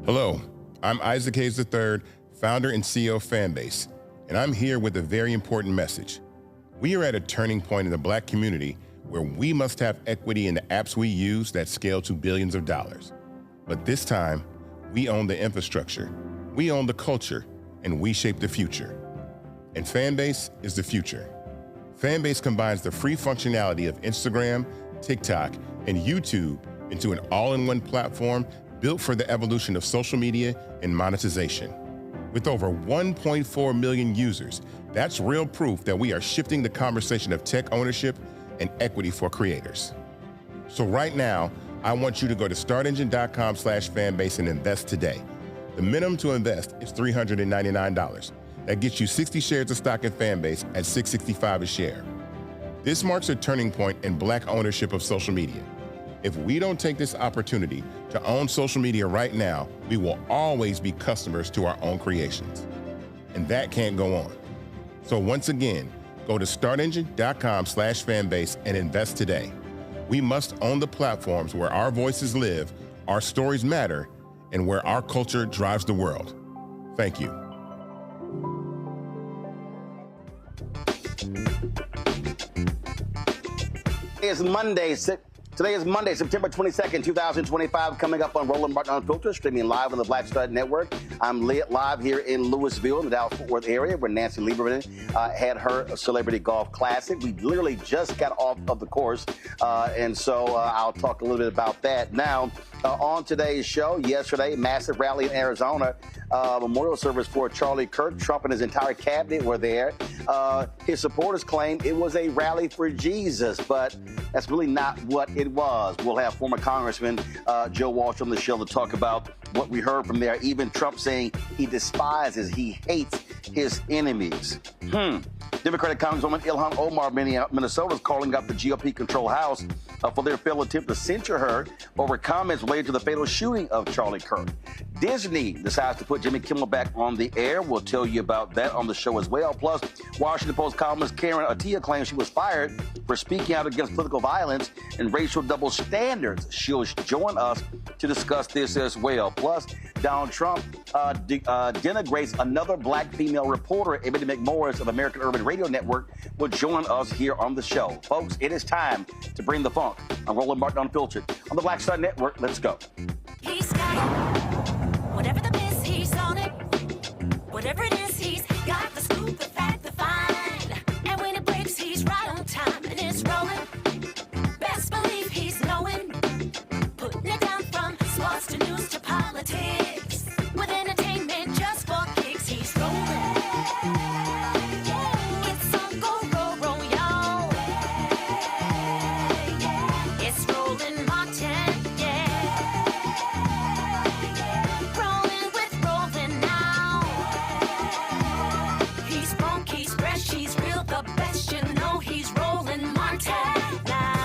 Hello, I'm Isaac Hayes III, founder and CEO of Fanbase, and I'm here with a very important message. We are at a turning point in the Black community where we must have equity in the apps we use that scale to billions of dollars. But this time, we own the infrastructure, we own the culture, and we shape the future. And Fanbase is the future. Fanbase combines the free functionality of Instagram, TikTok, and YouTube into an all-in-one platform built for the evolution of social media and monetization. With over 1.4 million users, that's real proof that we are shifting the conversation of tech ownership and equity for creators. So right now, I want you to go to startengine.com/fanbase and invest today. The minimum to invest is $399. That gets you 60 shares of stock in Fanbase at $665 a share. This marks a turning point in Black ownership of social media. If we don't take this opportunity to own social media right now, we will always be customers to our own creations. And that can't go on. So once again, go to startengine.com/fanbase and invest today. We must own the platforms where our voices live, our stories matter, and where our culture drives the world. Thank you. Today is Monday, September 22nd, 2025, coming up on Roland Martin Unfiltered, streaming live on the Black Stud Network. I'm live here in Louisville, in the Dallas-Fort Worth area, where Nancy Lieberman had her Celebrity Golf Classic. We literally just got off of the course, and so I'll talk a little bit about that. Now, on today's show, yesterday, massive rally in Arizona, memorial service for Charlie Kirk. Trump and his entire cabinet were there. His supporters claimed it was a rally for Jesus, but that's really not what it was. We'll have former Congressman Joe Walsh on the show to talk about what we heard from there. Even Trump saying he despises, he hates his enemies. Democratic Congresswoman Ilhan Omar, Minnesota, is calling up the GOP-controlled House for their failed attempt to censure her over comments related to the fatal shooting of Charlie Kirk. Disney decides to put Jimmy Kimmel back on the air. We'll tell you about that on the show as well. Plus, Washington Post columnist Karen Attiah claims she was fired for speaking out against political violence and racial double standards. She'll join us to discuss this as well. Plus, Donald Trump denigrates another Black female reporter. Ebony McMorris of American Urban Radio Network will join us here on the show. Folks, it is time to bring the funk. I'm Roland Martin Unfiltered on the Black Stud Network. Let's go. He's got it. Whatever the miss, he's on it. Whatever it is, he's got the scoop, the fact, the find. And when it breaks, he's right on time and it's rolling. Best believe he's knowing. Putting it down from sports to news to politics. With entertainment just for kicks, he's rolling. It's on go, roll, y'all. It's Roland Martin, rolling with Roland now. He's funk, he's fresh, he's real, the best, you know he's Roland Martin now.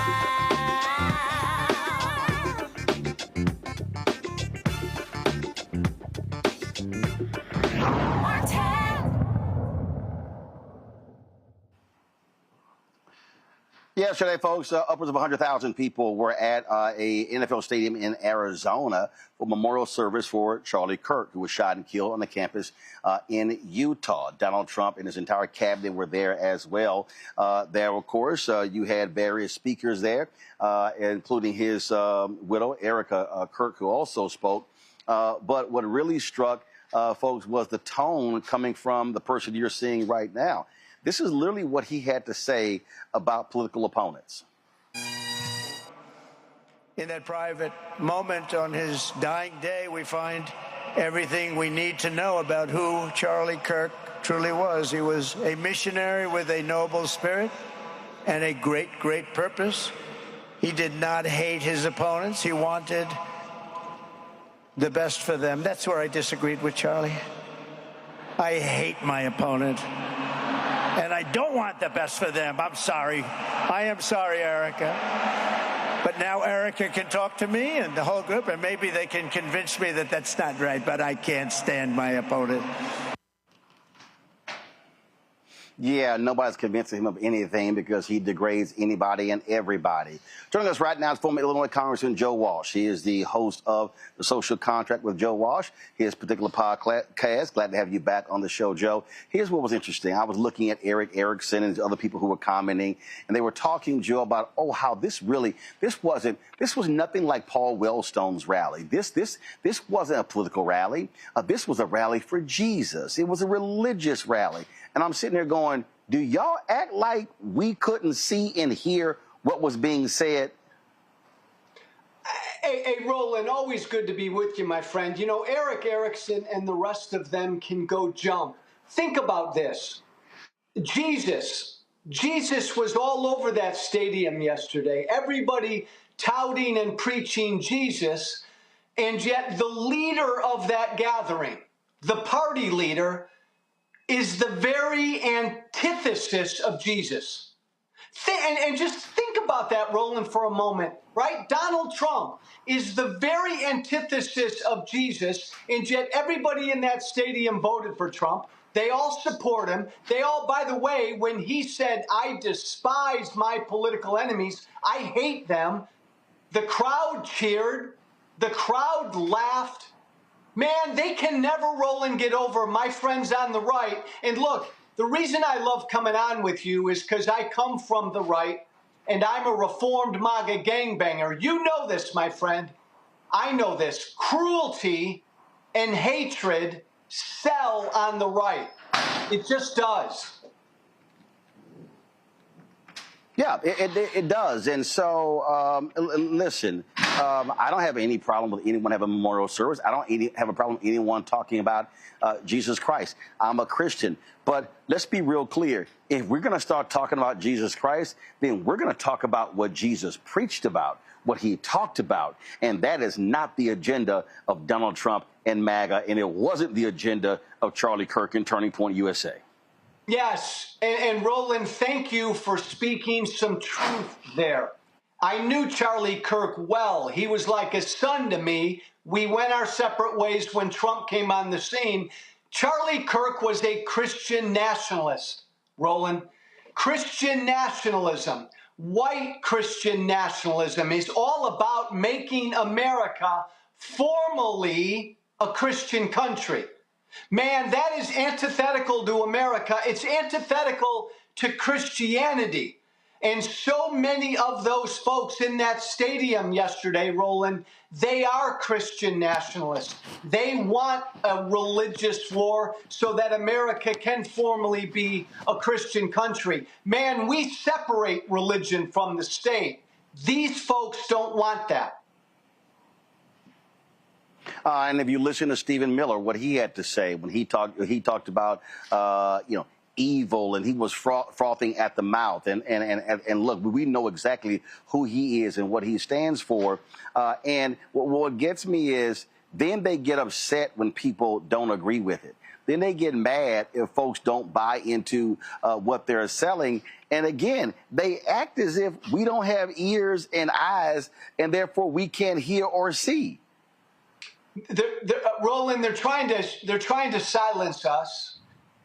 Yesterday, folks, upwards of 100,000 people were at a NFL stadium in Arizona for memorial service for Charlie Kirk, who was shot and killed on the campus in Utah. Donald Trump and his entire cabinet were there as well. There, of course, you had various speakers there, including his widow, Erica Kirk, who also spoke. But what really struck folks was the tone coming from the person you're seeing right now. This is literally what he had to say about political opponents. In that private moment on his dying day, we find everything we need to know about who Charlie Kirk truly was. He was a missionary with a noble spirit and a great, great purpose. He did not hate his opponents. He wanted the best for them. That's where I disagreed with Charlie. I hate my opponent. And I don't want the best for them. I'm sorry. I am sorry, Erica. But now Erica can talk to me and the whole group, and maybe they can convince me that that's not right, but I can't stand my opponent. Yeah, nobody's convincing him of anything because he degrades anybody and everybody. Joining us right now is former Illinois Congressman Joe Walsh. He is the host of The Social Contract with Joe Walsh, his particular podcast. Glad to have you back on the show, Joe. Here's what was interesting. I was looking at Eric Erickson and other people who were commenting, and they were talking, Joe, about, how this was nothing like Paul Wellstone's rally. This wasn't a political rally. This was a rally for Jesus. It was a religious rally. And I'm sitting there going, do y'all act like we couldn't see and hear what was being said? Hey, Roland, always good to be with you, my friend. You know, Eric Erickson and the rest of them can go jump. Think about this. Jesus was all over that stadium yesterday. Everybody touting and preaching Jesus, and yet the leader of that gathering, the party leader, is the very antithesis of Jesus. And just think about that, Roland, for a moment, right? Donald Trump is the very antithesis of Jesus, and yet everybody in that stadium voted for Trump. They all support him. They all, by the way, when he said, I despise my political enemies, I hate them, the crowd cheered, the crowd laughed. Man, they can never, Roland, get over my friends on the right. And look, the reason I love coming on with you is because I come from the right, and I'm a reformed MAGA gangbanger. You know this, my friend. I know this. Cruelty and hatred sell on the right. It just does. Yeah, it does. And so, listen, I don't have any problem with anyone having a memorial service. I don't have a problem with anyone talking about Jesus Christ. I'm a Christian. But let's be real clear. If we're going to start talking about Jesus Christ, then we're going to talk about what Jesus preached about, what he talked about. And that is not the agenda of Donald Trump and MAGA. And it wasn't the agenda of Charlie Kirk and Turning Point USA. Yes, and Roland, thank you for speaking some truth there. I knew Charlie Kirk well. He was like a son to me. We went our separate ways when Trump came on the scene. Charlie Kirk was a Christian nationalist, Roland. Christian nationalism, white Christian nationalism, is all about making America formally a Christian country. Man, that is antithetical to America. It's antithetical to Christianity. And so many of those folks in that stadium yesterday, Roland, they are Christian nationalists. They want a religious war so that America can formally be a Christian country. Man, we separate religion from the state. These folks don't want that. And if you listen to Stephen Miller, what he had to say when he talked about, evil, and he was frothing at the mouth. And look, we know exactly who he is and what he stands for. And what gets me is then they get upset when people don't agree with it. Then they get mad if folks don't buy into what they're selling. And again, they act as if we don't have ears and eyes, and therefore we can't hear or see. Roland, they're trying to silence us.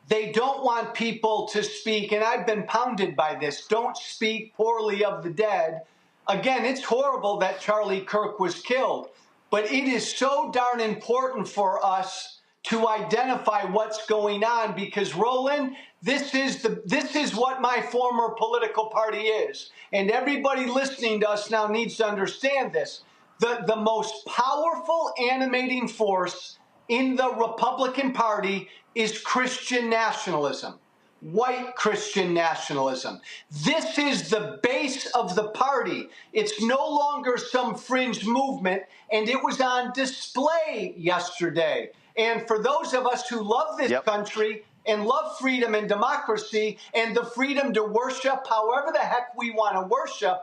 They don't want people to speak, and I've been pounded by this. Don't speak poorly of the dead. Again, it's horrible that Charlie Kirk was killed, but it is so darn important for us to identify what's going on because, Roland, this is what my former political party is, and everybody listening to us now needs to understand this. The most powerful animating force in the Republican Party is Christian nationalism, white Christian nationalism. This is the base of the party. It's no longer some fringe movement, and it was on display yesterday. And for those of us who love this country and love freedom and democracy and the freedom to worship however the heck we want to worship,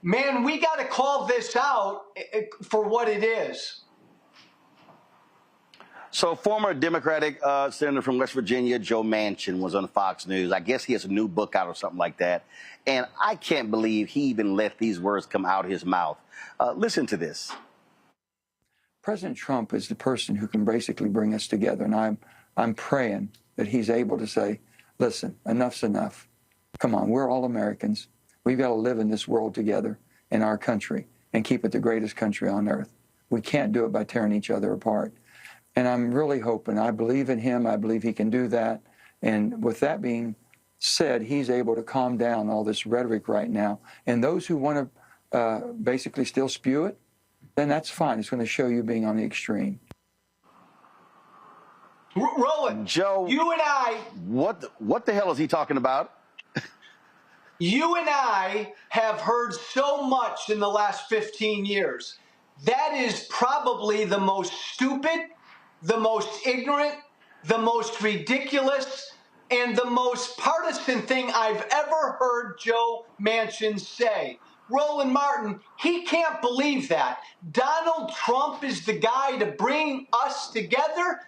man, we got to call this out for what it is. So former Democratic senator from West Virginia, Joe Manchin, was on Fox News. I guess he has a new book out or something like that. And I can't believe he even let these words come out of his mouth. Listen to this. President Trump is the person who can basically bring us together. And I'm praying that he's able to say, listen, enough's enough. Come on, we're all Americans. We've got to live in this world together in our country and keep it the greatest country on earth. We can't do it by tearing each other apart. And I'm really hoping, I believe in him, I believe he can do that. And with that being said, he's able to calm down all this rhetoric right now. And those who want to basically still spew it, then that's fine. It's going to show you being on the extreme. Roland, Joe, you and I... What the hell is he talking about? You and I have heard so much in the last 15 years. That is probably the most stupid, the most ignorant, the most ridiculous, and the most partisan thing I've ever heard Joe Manchin say. Roland Martin, he can't believe that. Donald Trump is the guy to bring us together.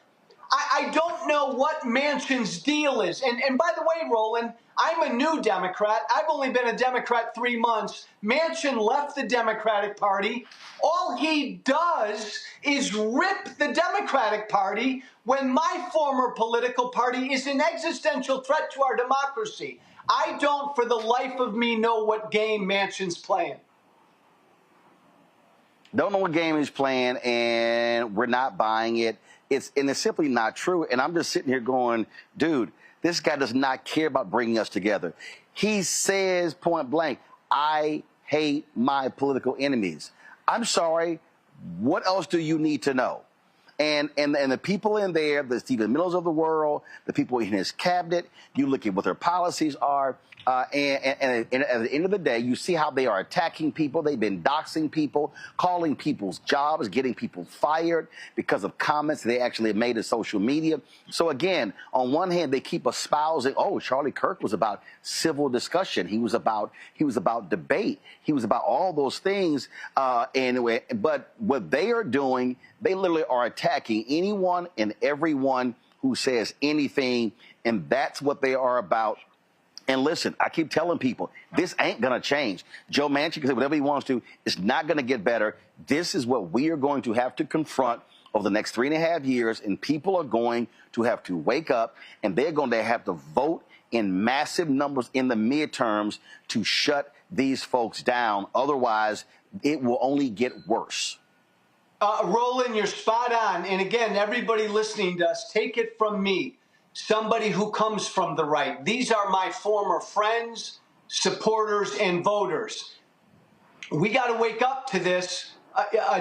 I don't know what Manchin's deal is. And by the way, Roland, I'm a new Democrat. I've only been a Democrat 3 months. Manchin left the Democratic Party. All he does is rip the Democratic Party when my former political party is an existential threat to our democracy. I don't, for the life of me, know what game Manchin's playing. Don't know what game he's playing, and we're not buying it. It's simply not true. And I'm just sitting here going, dude, this guy does not care about bringing us together. He says point blank, I hate my political enemies. I'm sorry. What else do you need to know? And the people in there, the Stephen Mills of the world, the people in his cabinet, you look at what their policies are. And at the end of the day, you see how they are attacking people. They've been doxing people, calling people's jobs, getting people fired because of comments they actually have made in social media. So again, on one hand, they keep espousing, oh, Charlie Kirk was about civil discussion. He was about debate. He was about all those things. But what they are doing, they literally are attacking anyone and everyone who says anything, and that's what they are about. And listen, I keep telling people, this ain't going to change. Joe Manchin can say whatever he wants to. It's not going to get better. This is what we are going to have to confront over the next 3.5 years, and people are going to have to wake up, and they're going to have to vote in massive numbers in the midterms to shut these folks down. Otherwise, it will only get worse. Roland, you're spot on. And again, everybody listening to us, take it from me. Somebody who comes from the right. These are my former friends, supporters, and voters. We got to wake up to this.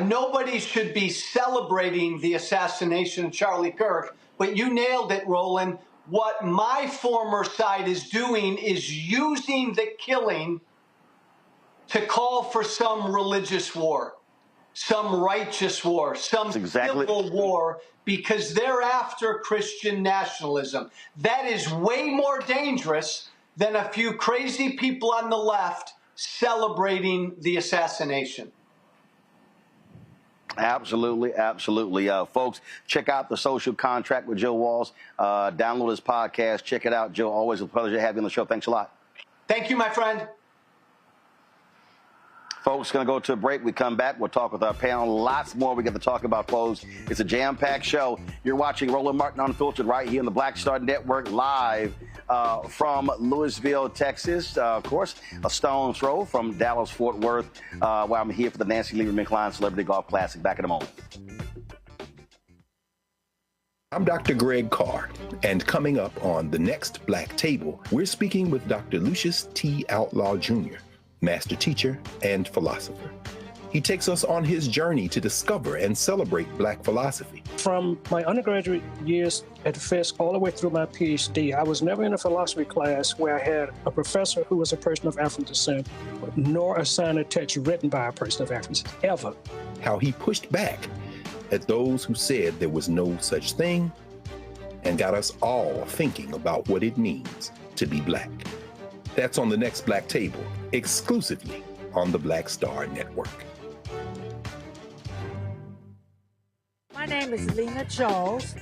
Nobody should be celebrating the assassination of Charlie Kirk, but you nailed it, Roland. What my former side is doing is using the killing to call for some religious war, some righteous war, some civil war, because they're after Christian nationalism. That is way more dangerous than a few crazy people on the left celebrating the assassination. Absolutely, absolutely. Folks, check out The Social Contract with Joe Walsh. Download his podcast. Check it out. Joe, always a pleasure to have you on the show. Thanks a lot. Thank you, my friend. Folks, going to go to a break. We come back. We'll talk with our panel. Lots more we got to talk about, folks. It's a jam-packed show. You're watching Roland Martin Unfiltered right here on the Black Star Network, live from Louisville, Texas. Of course, a stone's throw from Dallas-Fort Worth, where I'm here for the Nancy Lieberman Klein Celebrity Golf Classic. Back in a moment. I'm Dr. Greg Carr, and coming up on The Next Black Table, we're speaking with Dr. Lucius T. Outlaw Jr., master teacher and philosopher. He takes us on his journey to discover and celebrate Black philosophy. From my undergraduate years at Fisk all the way through my PhD, I was never in a philosophy class where I had a professor who was a person of African descent, nor assigned a text written by a person of African descent, ever. How he pushed back at those who said there was no such thing and got us all thinking about what it means to be Black. That's on The Next Black Table, exclusively on the Black Star Network. My name is Lena Charles,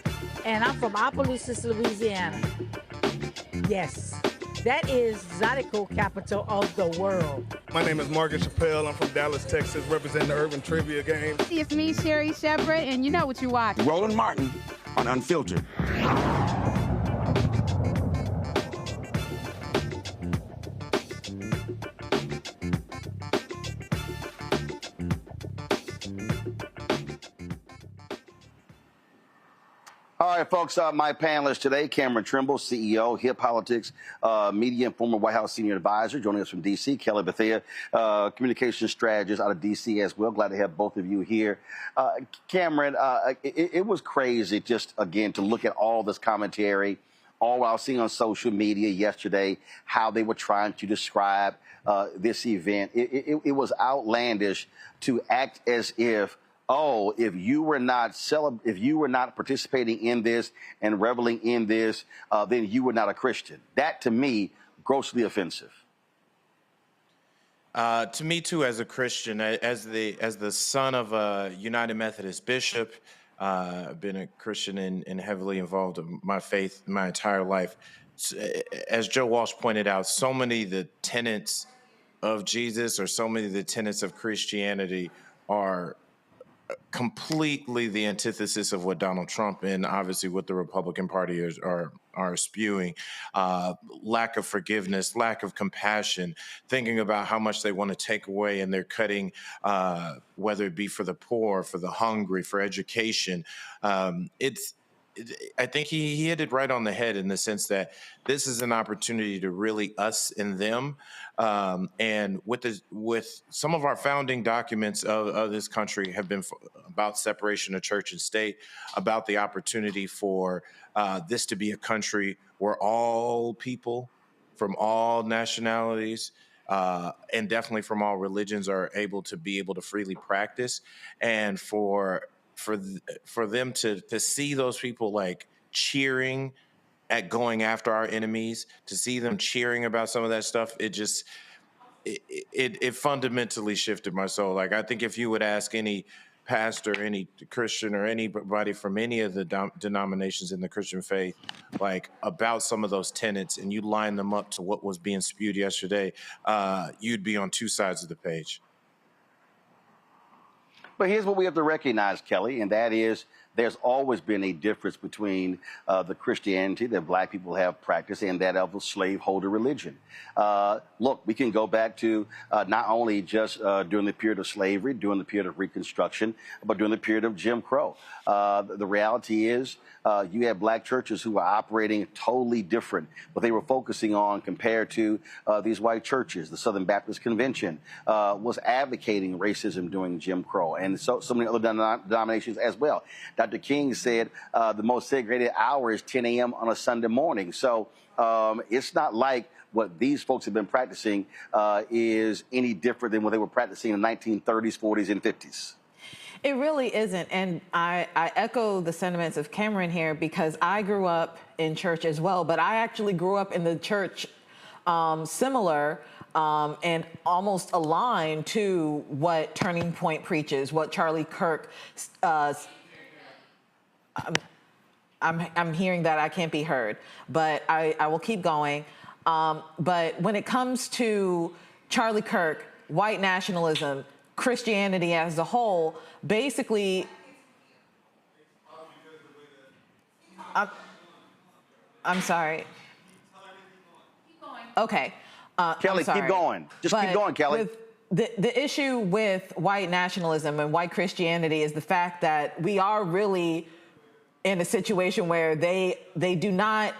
and I'm from Opelousas, Louisiana. Yes, that is Zydeco capital of the world. My name is Margaret Chappelle. I'm from Dallas, Texas, representing the Urban Trivia Game. It's me, Sherry Shepherd, and you know what you watch. Roland Martin on Unfiltered. All right, folks, my panelists today, Cameron Trimble, CEO, Hip Politics, media and former White House senior advisor, joining us from D.C., Kelly Bethea, communication strategist out of D.C. as well. Glad to have both of you here. Cameron, it was crazy just, again, to look at all this commentary all I was seeing on social media yesterday, how they were trying to describe this event. It was outlandish to act as if, oh, if you were not participating in this and reveling in this, then you were not a Christian. That, to me, grossly offensive. To me too, as a Christian, as the son of a United Methodist bishop, I've been a Christian and heavily involved in my faith my entire life. As Joe Walsh pointed out, so many of the tenets of Jesus or so many of the tenets of Christianity are completely the antithesis of what Donald Trump and obviously what the Republican Party are spewing. Lack of forgiveness, lack of compassion, thinking about how much they want to take away, and they're cutting, whether it be for the poor, for the hungry, for education. I think he hit it right on the head in the sense that this is an opportunity to really us and them. And with some of our founding documents of this country have been about separation of church and state, about the opportunity for this to be a country where all people from all nationalities and definitely from all religions are able to freely practice, and for them to see those people like cheering at going after our enemies, to see them cheering about some of that stuff, it fundamentally shifted my soul. Like, I think if you would ask any pastor, any Christian, or anybody from any of the denominations in the Christian faith, like about some of those tenets, and you line them up to what was being spewed yesterday, you'd be on two sides of the page. But here's what we have to recognize, Kelly, and that is there's always been a difference between the Christianity that black people have practiced and that of a slaveholder religion. Look, we can go back to not only just during the period of slavery, during the period of Reconstruction, but during the period of Jim Crow. The reality is you had black churches who were operating totally different, but they were focusing on compared to these white churches. The Southern Baptist Convention was advocating racism during Jim Crow, and so many other denominations as well. Dr. King said the most segregated hour is 10 a.m. on a Sunday morning. So it's not like what these folks have been practicing is any different than what they were practicing in the 1930s, 40s, and 50s. It really isn't. And I echo the sentiments of Cameron here, because I grew up in church as well, but I actually grew up in the church similar and almost aligned to what Turning Point preaches, what Charlie Kirk, I'm hearing that I can't be heard, but I will keep going. But when it comes to Charlie Kirk, white nationalism, Christianity as a whole, basically, I'm sorry. Okay. Kelly, keep going. Just keep going, Kelly. The issue with white nationalism and white Christianity is the fact that we are really in a situation where they do not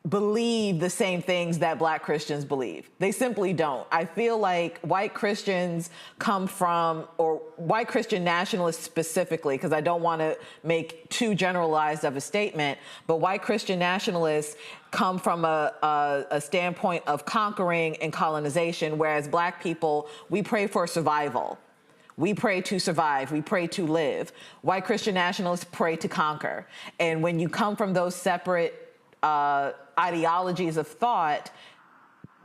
believe the same things that black Christians believe. They simply don't. I feel like white Christians come from, or white Christian nationalists specifically, because I don't want to make too generalized of a statement, but white Christian nationalists come from a standpoint of conquering and colonization, whereas black people, we pray for survival. We pray to survive. We pray to live. White Christian nationalists pray to conquer. And when you come from those separate ideologies of thought,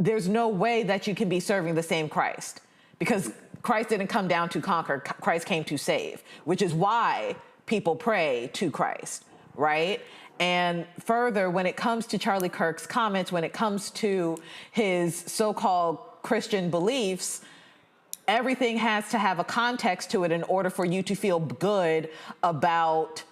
there's no way that you can be serving the same Christ, because Christ didn't come down to conquer. Christ came to save, which is why people pray to Christ, right? And further, when it comes to Charlie Kirk's comments, when it comes to his so-called Christian beliefs, everything has to have a context to it in order for you to feel good about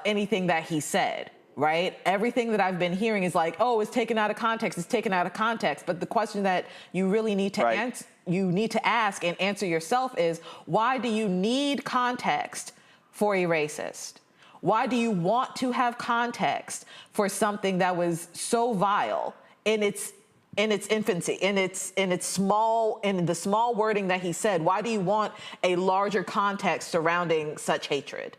anything that he said. Right? Everything that I've been hearing is like, oh, it's taken out of context. It's taken out of context. But the question that you really need to answer, you need to ask and answer yourself is, why do you need context for a racist? Why do you want to have context for something that was so vile in its infancy, in the small wording that he said? Why do you want a larger context surrounding such hatred?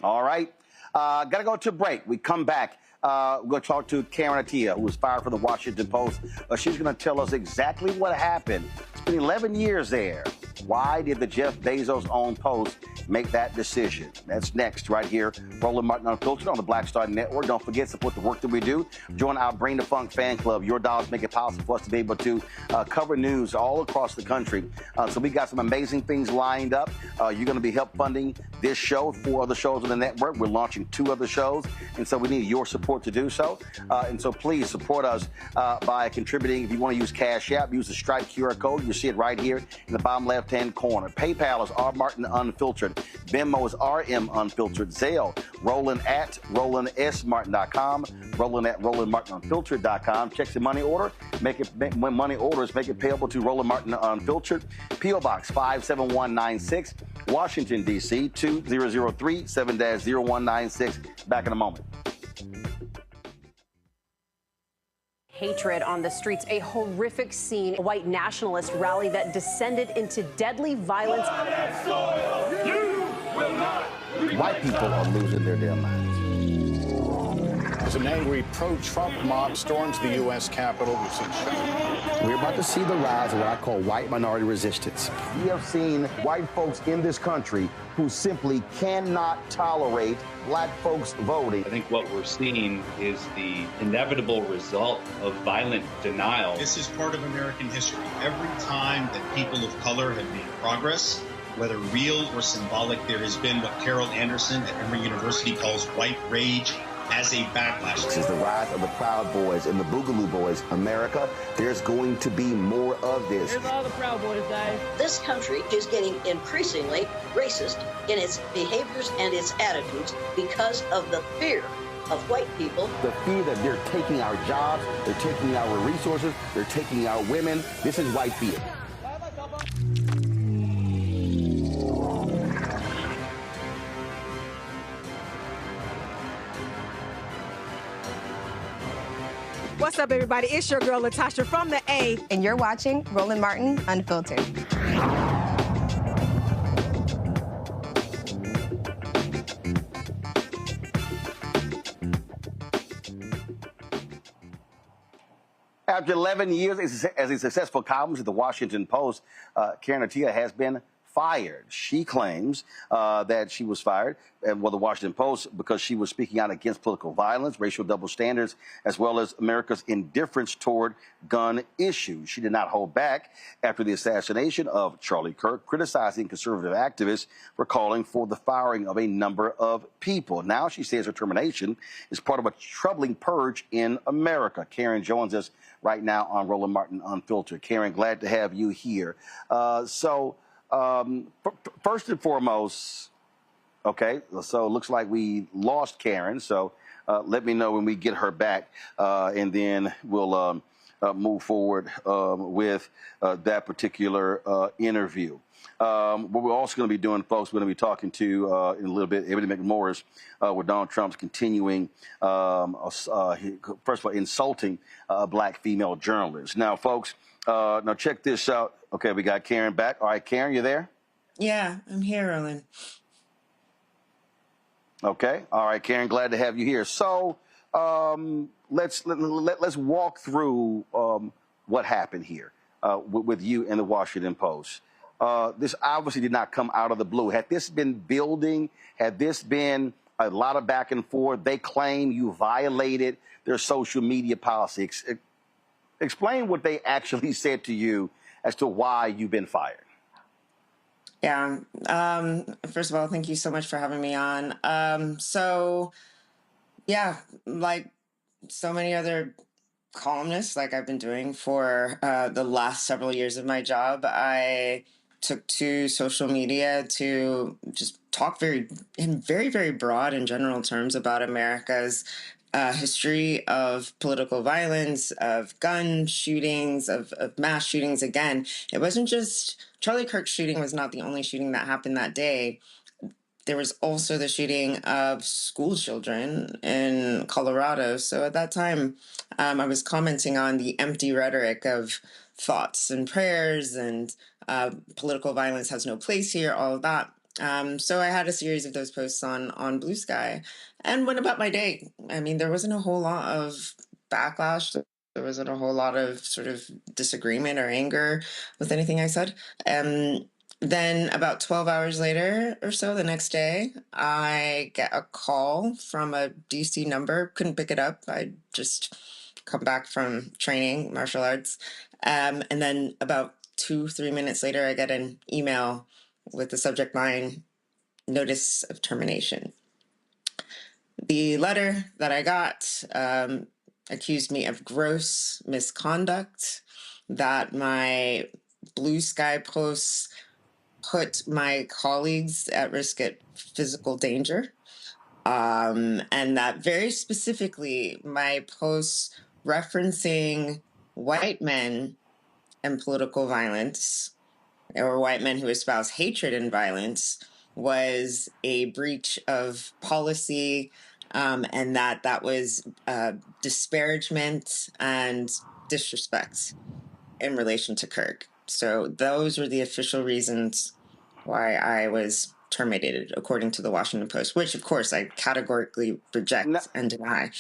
All right. Got to go to a break. We come back. We're going to talk to Karen Attiah, who was fired from the Washington Post. She's going to tell us exactly what happened. It's been 11 years there. Why did the Jeff Bezos-owned Post make that decision? That's next right here. Roland Martin Unfiltered on the Black Star Network. Don't forget, support the work that we do. Join our Bring the Funk fan club. Your dollars make it possible for us to be able to cover news all across the country. So we got some amazing things lined up. You're going to be help funding this show, 4 other shows on the network. We're launching 2 other shows, and so we need your support to do so. And so please support us by contributing. If you want to use Cash App, use the Stripe QR code. You see it right here in the bottom left-hand corner. PayPal is R Martin Unfiltered. Venmo is RM Unfiltered. Zelle, Roland at RolandSMartin.com. Roland at RolandMartinUnfiltered.com. Check the money order. When money orders, make it payable to Roland Martin Unfiltered. P.O. Box 57196, Washington, D.C. 2003 7-0196. Back in a moment. Hatred on the streets, a horrific scene, a white nationalist rally that descended into deadly violence. White people are losing their damn minds. As an angry pro-Trump mob storms the U.S. Capitol, we've seen shooting. We're about to see the rise of what I call white minority resistance. We have seen white folks in this country who simply cannot tolerate black folks voting. I think what we're seeing is the inevitable result of violent denial. This is part of American history. Every time that people of color have made progress, whether real or symbolic, there has been what Carol Anderson at Emory University calls white rage as a backlash. This is the rise of the Proud Boys and the Boogaloo Boys. America, there's going to be more of this. Here's all the Proud Boys, guys. This country is getting increasingly racist in its behaviors and its attitudes because of the fear of white people. The fear that they're taking our jobs, they're taking our resources, they're taking our women. This is white fear. What's up, everybody? It's your girl, Latasha from the A. And you're watching Roland Martin Unfiltered. After 11 years as a successful columnist at the Washington Post, Karen Attiah has been fired. She claims that she was fired at the Washington Post because she was speaking out against political violence, racial double standards, as well as America's indifference toward gun issues. She did not hold back after the assassination of Charlie Kirk, criticizing conservative activists for calling for the firing of a number of people. Now she says her termination is part of a troubling purge in America. Karen joins us right now on Roland Martin Unfiltered. Karen, glad to have you here. First and foremost, okay, so it looks like we lost Karen, so let me know when we get her back, and then we'll move forward with that particular interview. What we're also going to be doing, folks, we're going to be talking to, in a little bit, Ebony McMorris, with Donald Trump's continuing, first of all, insulting black female journalists. Now, folks, now check this out. Okay, we got Karen back. All right, Karen, you there? Yeah, I'm here, Roland. Okay. All right, Karen, glad to have you here. So let's walk through what happened here with you and the Washington Post. This obviously did not come out of the blue. Had this been building, had this been a lot of back and forth, they claim you violated their social media policy. Explain what they actually said to you as to why you've been fired. Yeah. First of all, thank you so much for having me on. Yeah, like so many other columnists, like I've been doing for the last several years of my job, I took to social media to just talk in very, very broad and general terms about America's history of political violence, of gun shootings, of mass shootings. Again, it wasn't just Charlie Kirk's shooting was not the only shooting that happened that day. There was also the shooting of school children in Colorado. So at that time, I was commenting on the empty rhetoric of thoughts and prayers and political violence has no place here, all of that. So I had a series of those posts on Blue Sky and went about my day. I mean, there wasn't a whole lot of backlash. There wasn't a whole lot of sort of disagreement or anger with anything I said. Then about 12 hours later or so, the next day, I get a call from a DC number. Couldn't pick it up. I just come back from training martial arts. And then about 2-3 minutes later, I get an email with the subject line, notice of termination. The letter that I got accused me of gross misconduct, that my Blue Sky posts put my colleagues at risk at physical danger, and that very specifically my posts referencing white men and political violence, or white men who espouse hatred and violence, was a breach of policy, and that was disparagement and disrespect in relation to Kirk. So those were the official reasons why I was terminated, according to the Washington Post, which, of course, I categorically reject and deny.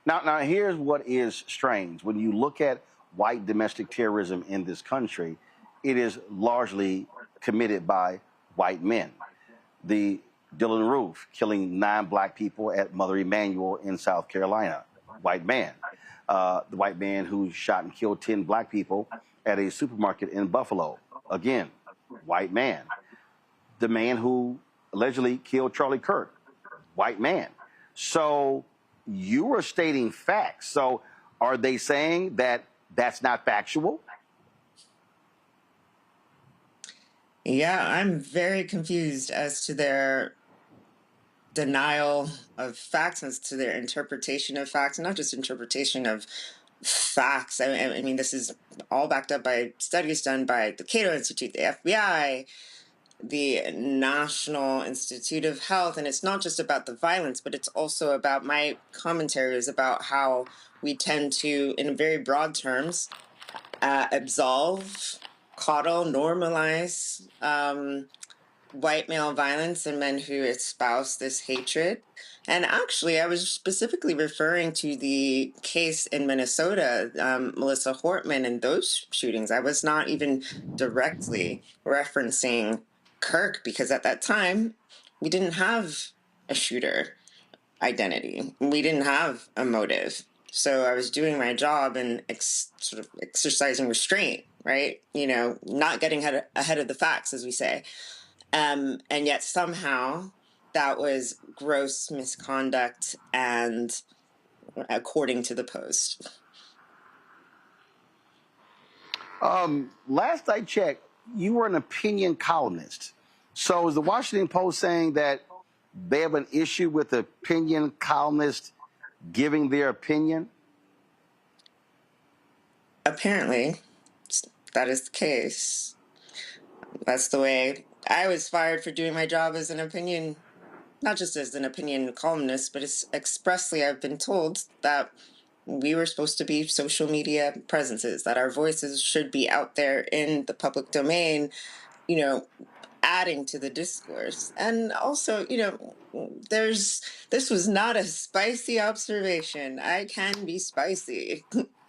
Now, here's what is strange. When you look at white domestic terrorism in this country, it is largely committed by white men. The Dylan Roof killing 9 black people at Mother Emanuel in South Carolina, white man. The white man who shot and killed 10 black people at a supermarket in Buffalo, again, white man. The man who allegedly killed Charlie Kirk, white man. So you are stating facts. So are they saying that that's not factual? Yeah, I'm very confused as to their denial of facts, as to their interpretation of facts, and not just interpretation of facts. I mean, this is all backed up by studies done by the Cato Institute, the FBI, the National Institute of Health, and it's not just about the violence, but it's also about, my commentary is about how we tend to, in very broad terms, absolve, coddle, normalize white male violence and men who espouse this hatred. And actually, I was specifically referring to the case in Minnesota, Melissa Hortman, and those shootings. I was not even directly referencing Kirk, because at that time, we didn't have a shooter identity. We didn't have a motive. So I was doing my job and sort of exercising restraint, right? You know, not getting ahead of the facts, as we say. And yet somehow that was gross misconduct, and according to the Post. Last I checked, you were an opinion columnist. So is the Washington Post saying that they have an issue with the opinion columnist giving their opinion? Apparently, that is the case. That's the way I was fired, for doing my job as an opinion, not just as an opinion columnist, but it's expressly, I've been told that we were supposed to be social media presences, that our voices should be out there in the public domain, you know, adding to the discourse. And also, you know, this was not a spicy observation. I can be spicy.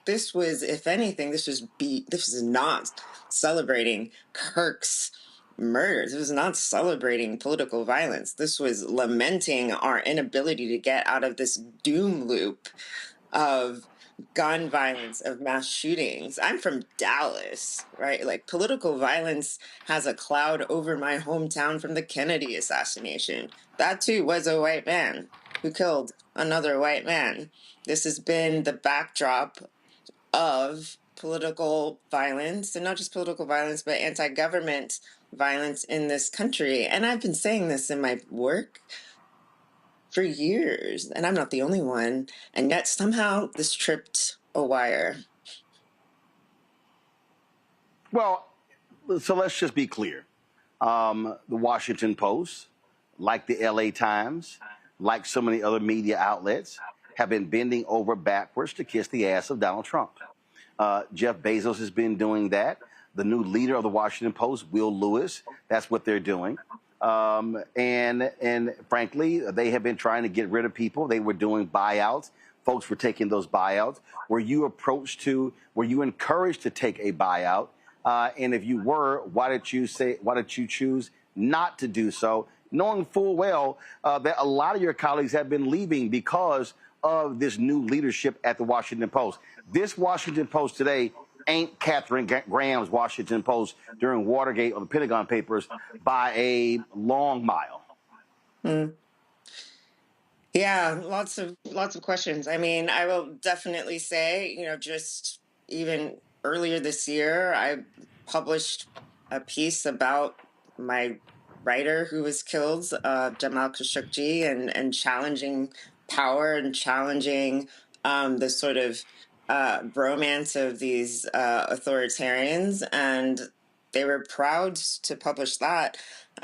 This was, if anything, this was not celebrating Kirk's murders. It was not celebrating political violence. This was lamenting our inability to get out of this doom loop of gun violence, of mass shootings. I'm from Dallas, right? Like, political violence has a cloud over my hometown from the Kennedy assassination. That too was a white man who killed another white man. This has been the backdrop of political violence, and not just political violence, but anti-government violence in this country. And I've been saying this in my work for years, and I'm not the only one. And yet somehow this tripped a wire. Well, so let's just be clear. The Washington Post, like the LA Times, like so many other media outlets, have been bending over backwards to kiss the ass of Donald Trump. Jeff Bezos has been doing that. the new leader of the Washington Post, Will Lewis. That's what they're doing. And frankly, they have been trying to get rid of people. They were doing buyouts. Folks were taking those buyouts. Were you encouraged to take a buyout? And if you were, why did you choose not to do so, knowing full well that a lot of your colleagues have been leaving because of this new leadership at the Washington Post? This Washington Post today ain't Katharine Graham's Washington Post during Watergate or the Pentagon Papers by a long mile. Yeah, lots of questions. I mean, I will definitely say, just even earlier this year, I published a piece about my writer who was killed, Jamal Khashoggi, and challenging power and challenging the sort of bromance of these authoritarians, and they were proud to publish that.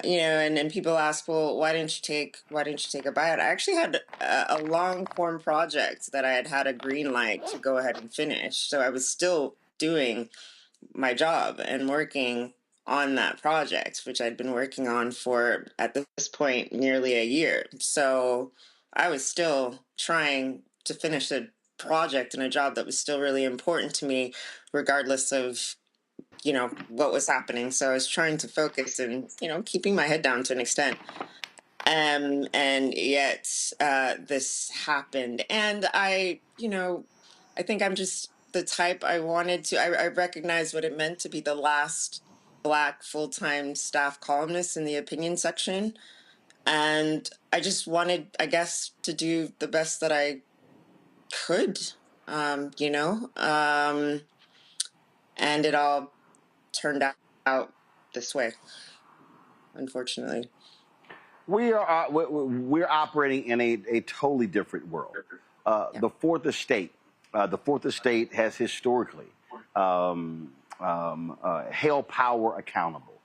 And people ask, well, why didn't you take a buyout? I actually had a long form project that I had a green light to go ahead and finish. So I was still doing my job and working on that project, which I'd been working on for, at this point, nearly a year. So I was still trying to finish a project and a job that was still really important to me, regardless of what was happening. So I was trying to focus and, keeping my head down to an extent. And yet this happened. And I think I'm just the type I recognized what it meant to be the last Black full-time staff columnist in the opinion section. And I just wanted, I guess, to do the best that I could, and it all turned out this way, unfortunately. We're operating in a totally different world. The Fourth Estate has historically held power accountable,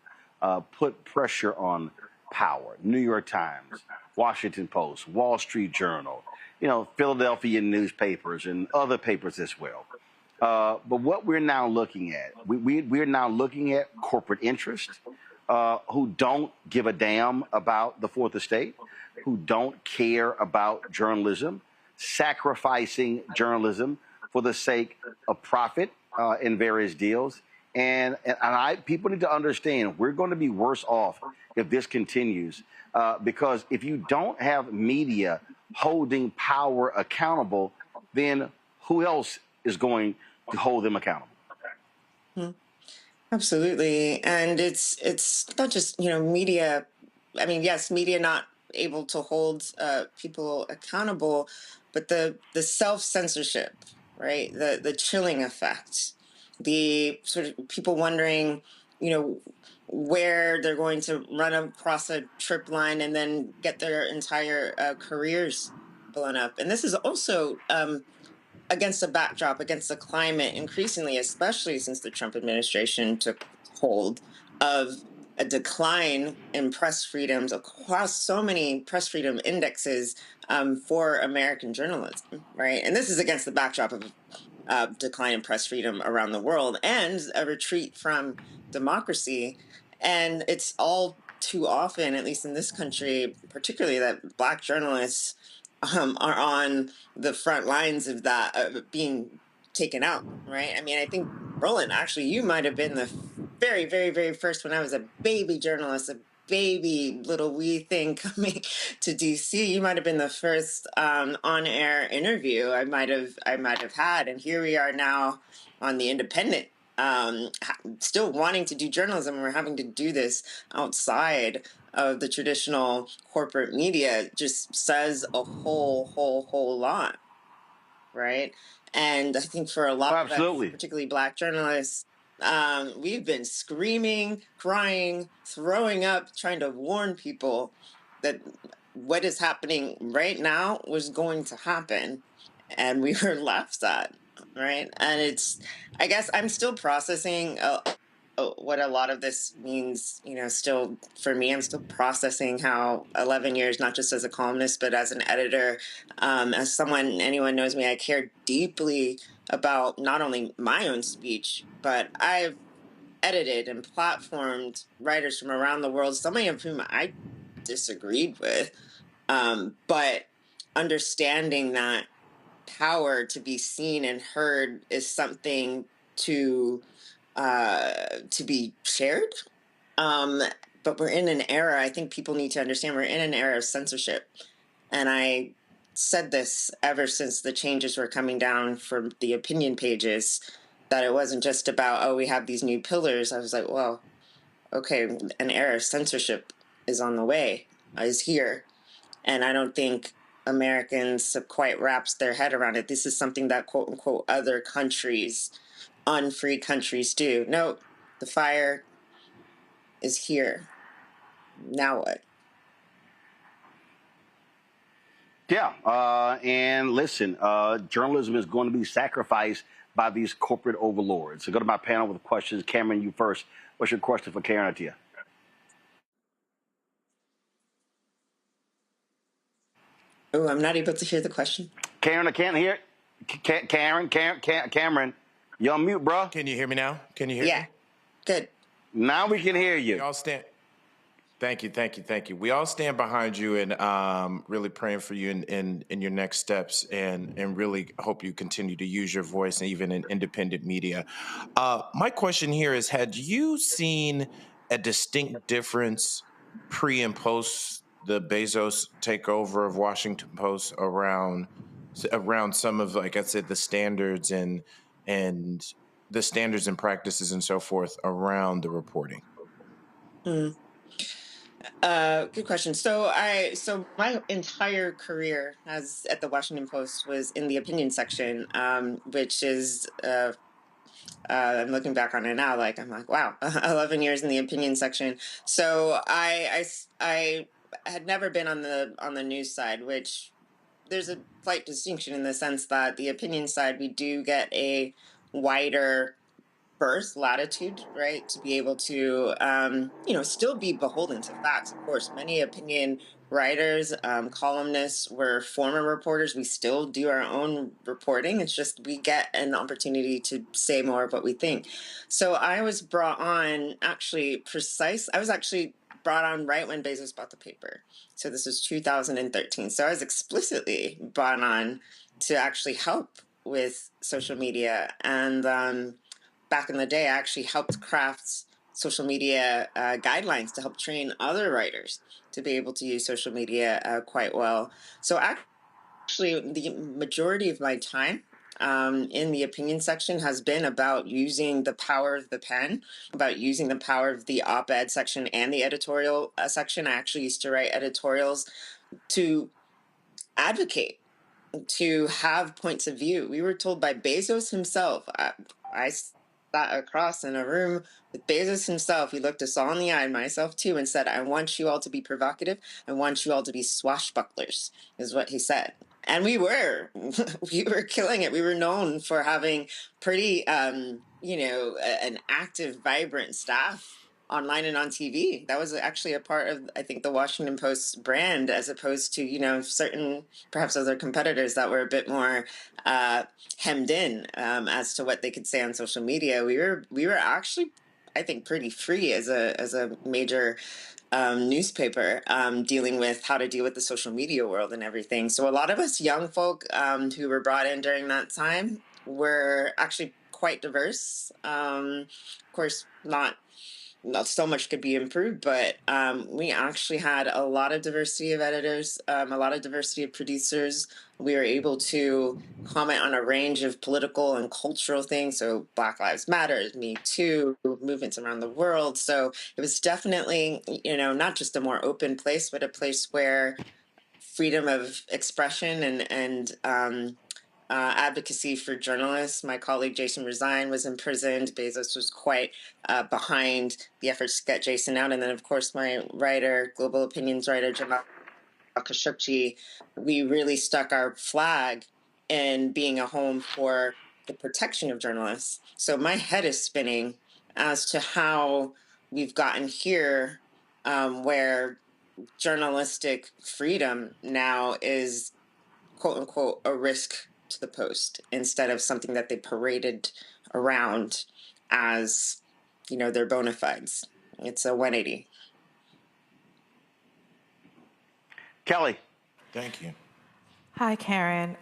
put pressure on power. New York Times, Washington Post, Wall Street Journal, Philadelphia newspapers and other papers as well. But what we're now looking at, we're now looking at corporate interests who don't give a damn about the Fourth Estate, who don't care about journalism, sacrificing journalism for the sake of profit in various deals. And people need to understand we're going to be worse off if this continues, because if you don't have media holding power accountable, then who else is going to hold them accountable? Absolutely. And it's not just, media. I mean, yes, media not able to hold people accountable, but the self-censorship, right? The chilling effect, the sort of people wondering, where they're going to run across a trip line and then get their entire careers blown up. And this is also against a backdrop, against the climate, increasingly, especially since the Trump administration took hold, of a decline in press freedoms across so many press freedom indexes for American journalism, right? And this is against the backdrop of decline in press freedom around the world and a retreat from democracy. And it's all too often, at least in this country, particularly, that Black journalists are on the front lines of that being taken out, right? I mean, I think, Roland, actually, you might have been the very, very, very first, when I was a baby journalist, a baby little wee thing coming to DC. You might have been the first on-air interview I might have had, and here we are now on The Independent, still wanting to do journalism, and we're having to do this outside of the traditional corporate media. Just says a whole lot, right? And I think for a lot of us, particularly Black journalists, we've been screaming, crying, throwing up, trying to warn people that what is happening right now was going to happen, and we were laughed at, right? And I guess I'm still processing what a lot of this means, still for me. I'm still processing how 11 years, not just as a columnist, but as an editor, as someone, anyone knows me, I care deeply about not only my own speech, but I've edited and platformed writers from around the world, some of whom I disagreed with. But understanding that power to be seen and heard is something to be shared. But we're in an era, I think people need to understand, we're in an era of censorship. And I said this ever since the changes were coming down from the opinion pages, that it wasn't just about, oh, we have these new pillars. I was like, well, okay, an era of censorship is on the way, is here. And I don't think Americans have quite wrapped their head around it. This is something that, quote unquote, other countries, unfree countries do. No, the fire is here. Now what? Yeah, and listen, journalism is going to be sacrificed by these corporate overlords. So go to my panel with questions. Cameron, you first. What's your question for Karen Attiah? Oh, I'm not able to hear the question. Karen, I can't hear it. Cameron, you're on mute, bro. Can you hear me now? Can you hear me? Yeah, good. Now we can hear you. We all stand. Thank you. We all stand behind you and really praying for you in your next steps, and really hope you continue to use your voice, and even in independent media. My question here is: had you seen a distinct difference pre and post the Bezos takeover of Washington Post around some of, like I said, the standards and the standards and practices and so forth around the reporting? Good question. So my entire career as at the Washington Post was in the opinion section, which is I'm looking back on it now, like I'm like, wow, 11 years in the opinion section. So I had never been on the news side, which there's a slight distinction in the sense that the opinion side, we do get a wider berth latitude, right, to be able to still be beholden to facts. Of course, many opinion writers, columnists were former reporters. We still do our own reporting. It's just we get an opportunity to say more of what we think. So I was brought on I was actually brought on right when Bezos bought the paper. So this was 2013. So I was explicitly brought on to actually help with social media. And back in the day, I actually helped craft social media guidelines to help train other writers to be able to use social media quite well. So actually, the majority of my time in the opinion section has been about using the power of the pen, about using the power of the op-ed section and the editorial section. I actually used to write editorials to advocate, to have points of view. We were told by Bezos himself, I sat across in a room with Bezos himself. He looked us all in the eye, myself too, and said, I want you all to be provocative. I want you all to be swashbucklers, is what he said. And we were killing it. We were known for having pretty, an active, vibrant staff online and on TV. That was actually a part of, I think, the Washington Post's brand, as opposed to, certain, perhaps other competitors that were a bit more hemmed in as to what they could say on social media. We were actually, I think, pretty free as a major newspaper dealing with how to deal with the social media world and everything. So a lot of us young folk who were brought in during that time were actually quite diverse. Of course, not so much could be improved, but we actually had a lot of diversity of editors, a lot of diversity of producers. We were able to comment on a range of political and cultural things. So Black Lives Matter, Me Too, movements around the world. So it was definitely, not just a more open place, but a place where freedom of expression and advocacy for journalists. My colleague Jason Rezine was imprisoned. Bezos was quite behind the efforts to get Jason out. And then, of course, my writer, global opinions writer, Jamal Khashoggi, we really stuck our flag in being a home for the protection of journalists. So my head is spinning as to how we've gotten here where journalistic freedom now is, quote unquote, a risk to the Post, instead of something that they paraded around as their bona fides. It's a 180. Kelly. Thank you. Hi, Karen.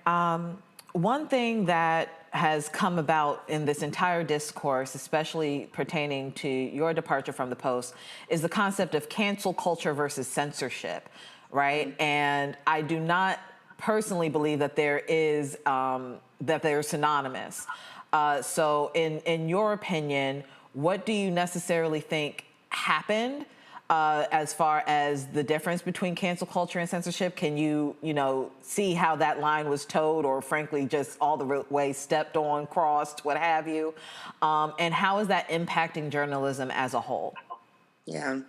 One thing that has come about in this entire discourse, especially pertaining to your departure from the Post, is the concept of cancel culture versus censorship, right? And I do not personally believe that that they're synonymous. So in your opinion, what do you necessarily think happened as far as the difference between cancel culture and censorship? Can you see how that line was towed, or frankly, just all the way stepped on, crossed, what have you? And how is that impacting journalism as a whole? Yeah.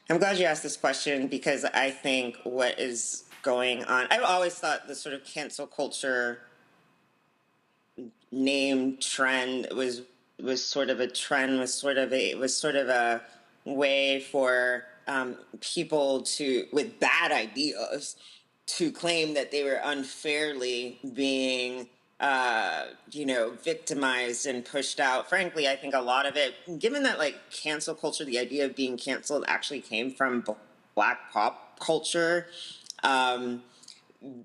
I'm glad you asked this question, because I think what is going on, I've always thought the sort of cancel culture name trend was sort of a trend, was sort of a way for people with bad ideas to claim that they were unfairly being victimized and pushed out. Frankly, I think a lot of it, given that cancel culture, the idea of being canceled actually came from Black pop culture.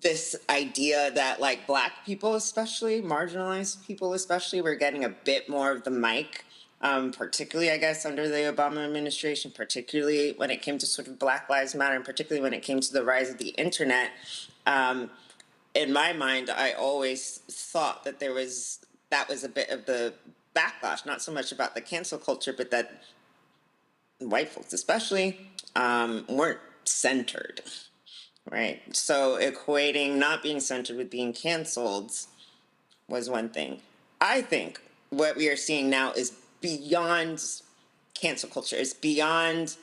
This idea that Black people, especially marginalized people, especially, were getting a bit more of the mic, particularly, I guess, under the Obama administration, particularly when it came to sort of Black Lives Matter, and particularly when it came to the rise of the internet. In my mind, I always thought that that was a bit of the backlash, not so much about the cancel culture, but that white folks especially weren't centered. Right. So equating not being censored with being canceled was one thing. I think what we are seeing now is beyond cancel culture. It's beyond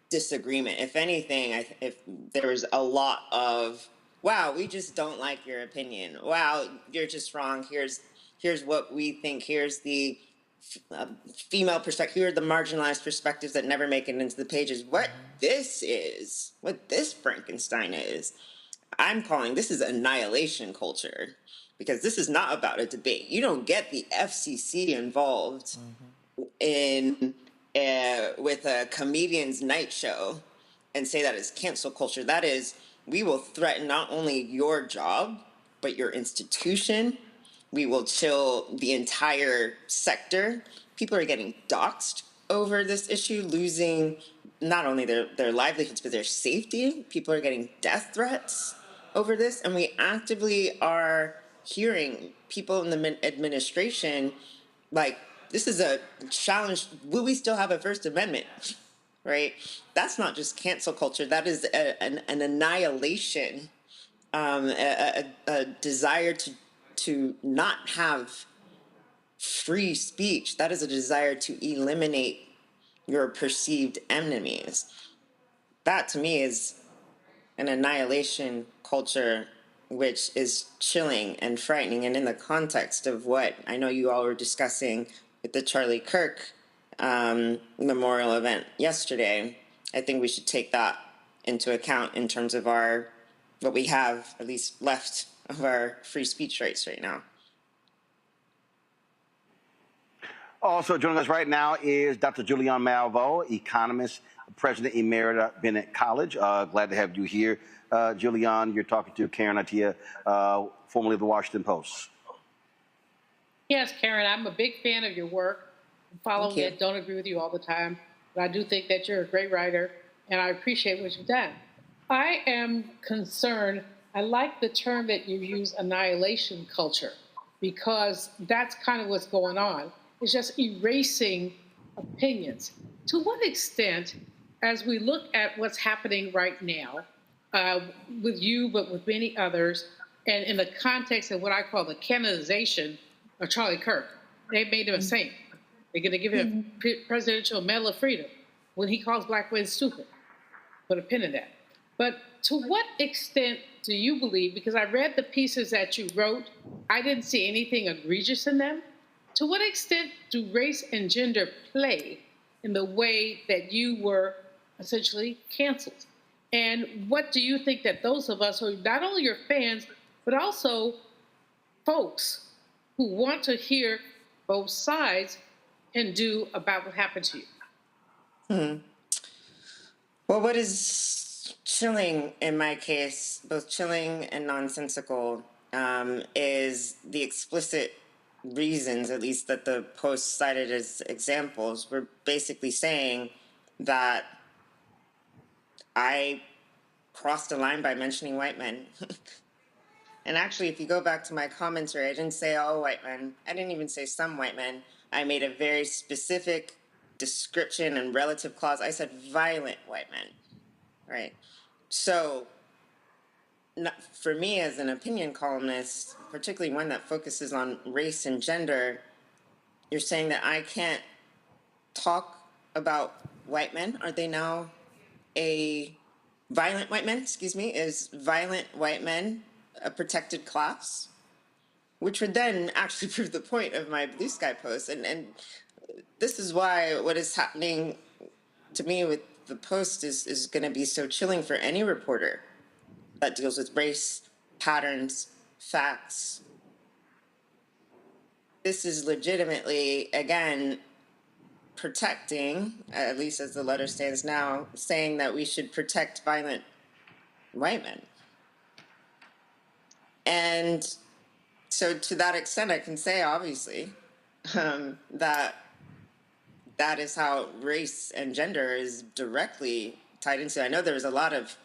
disagreement. If anything, if there was a lot of, wow, we just don't like your opinion. Wow, you're just wrong. Here's what we think. Here's the female perspective. Here are the marginalized perspectives that never make it into the pages. What this Frankenstein is, I'm calling this is annihilation culture, because this is not about a debate. You don't get the FCC involved in with a comedian's night show and say that is cancel culture. That is, we will threaten not only your job, but your institution. We will chill the entire sector. People are getting doxxed over this issue, losing not only their livelihoods, but their safety. People are getting death threats over this. And we actively are hearing people in the administration, this is a challenge. Will we still have a First Amendment? Right? That's not just cancel culture. That is an annihilation, a desire to not have free speech. That is a desire to eliminate your perceived enemies. That, to me, is an annihilation culture, which is chilling and frightening. And in the context of what I know you all were discussing with the Charlie Kirk memorial event yesterday, I think we should take that into account in terms of what we have, at least left, of our free speech rights right now. Also joining us right now is Dr. Julianne Malveaux, economist, president emerita, Bennett College. Glad to have you here. Julianne, you're talking to Karen Attiah, formerly of the Washington Post. Yes, Karen, I'm a big fan of your work. I'm following it, don't agree with you all the time, but I do think that you're a great writer, and I appreciate what you've done. I am concerned. I like the term that you use, annihilation culture, because that's kind of what's going on. It's just erasing opinions. To what extent, as we look at what's happening right now, with you, but with many others, and in the context of what I call the canonization of Charlie Kirk, they made him a saint. They're going to give him a Presidential Medal of Freedom when he calls black women stupid. Put a pin in that. But to what extent do you believe, because I read the pieces that you wrote, I didn't see anything egregious in them. To what extent do race and gender play in the way that you were essentially canceled? And what do you think that those of us who are not only your fans, but also folks who want to hear both sides, can do about what happened to you? Well, what is chilling in my case, both chilling and nonsensical, is the explicit reasons, at least that the post cited as examples, were basically saying that I crossed a line by mentioning white men. And actually, if you go back to my commentary, I didn't say all white men. I didn't even say some white men. I made a very specific description and relative clause. I said violent white men, right? So for me as an opinion columnist, particularly one that focuses on race and gender, you're saying that I can't talk about white men? Are they now violent white men, excuse me, is violent white men a protected class? Which would then actually prove the point of my Blue Sky post. And this is why what is happening to me with the post is going to be so chilling for any reporter that deals with race, patterns, facts. This is legitimately, again, protecting, at least as the letter stands now, saying that we should protect violent white men. And so to that extent, I can say, obviously, that is how race and gender is directly tied into. I know there was a lot of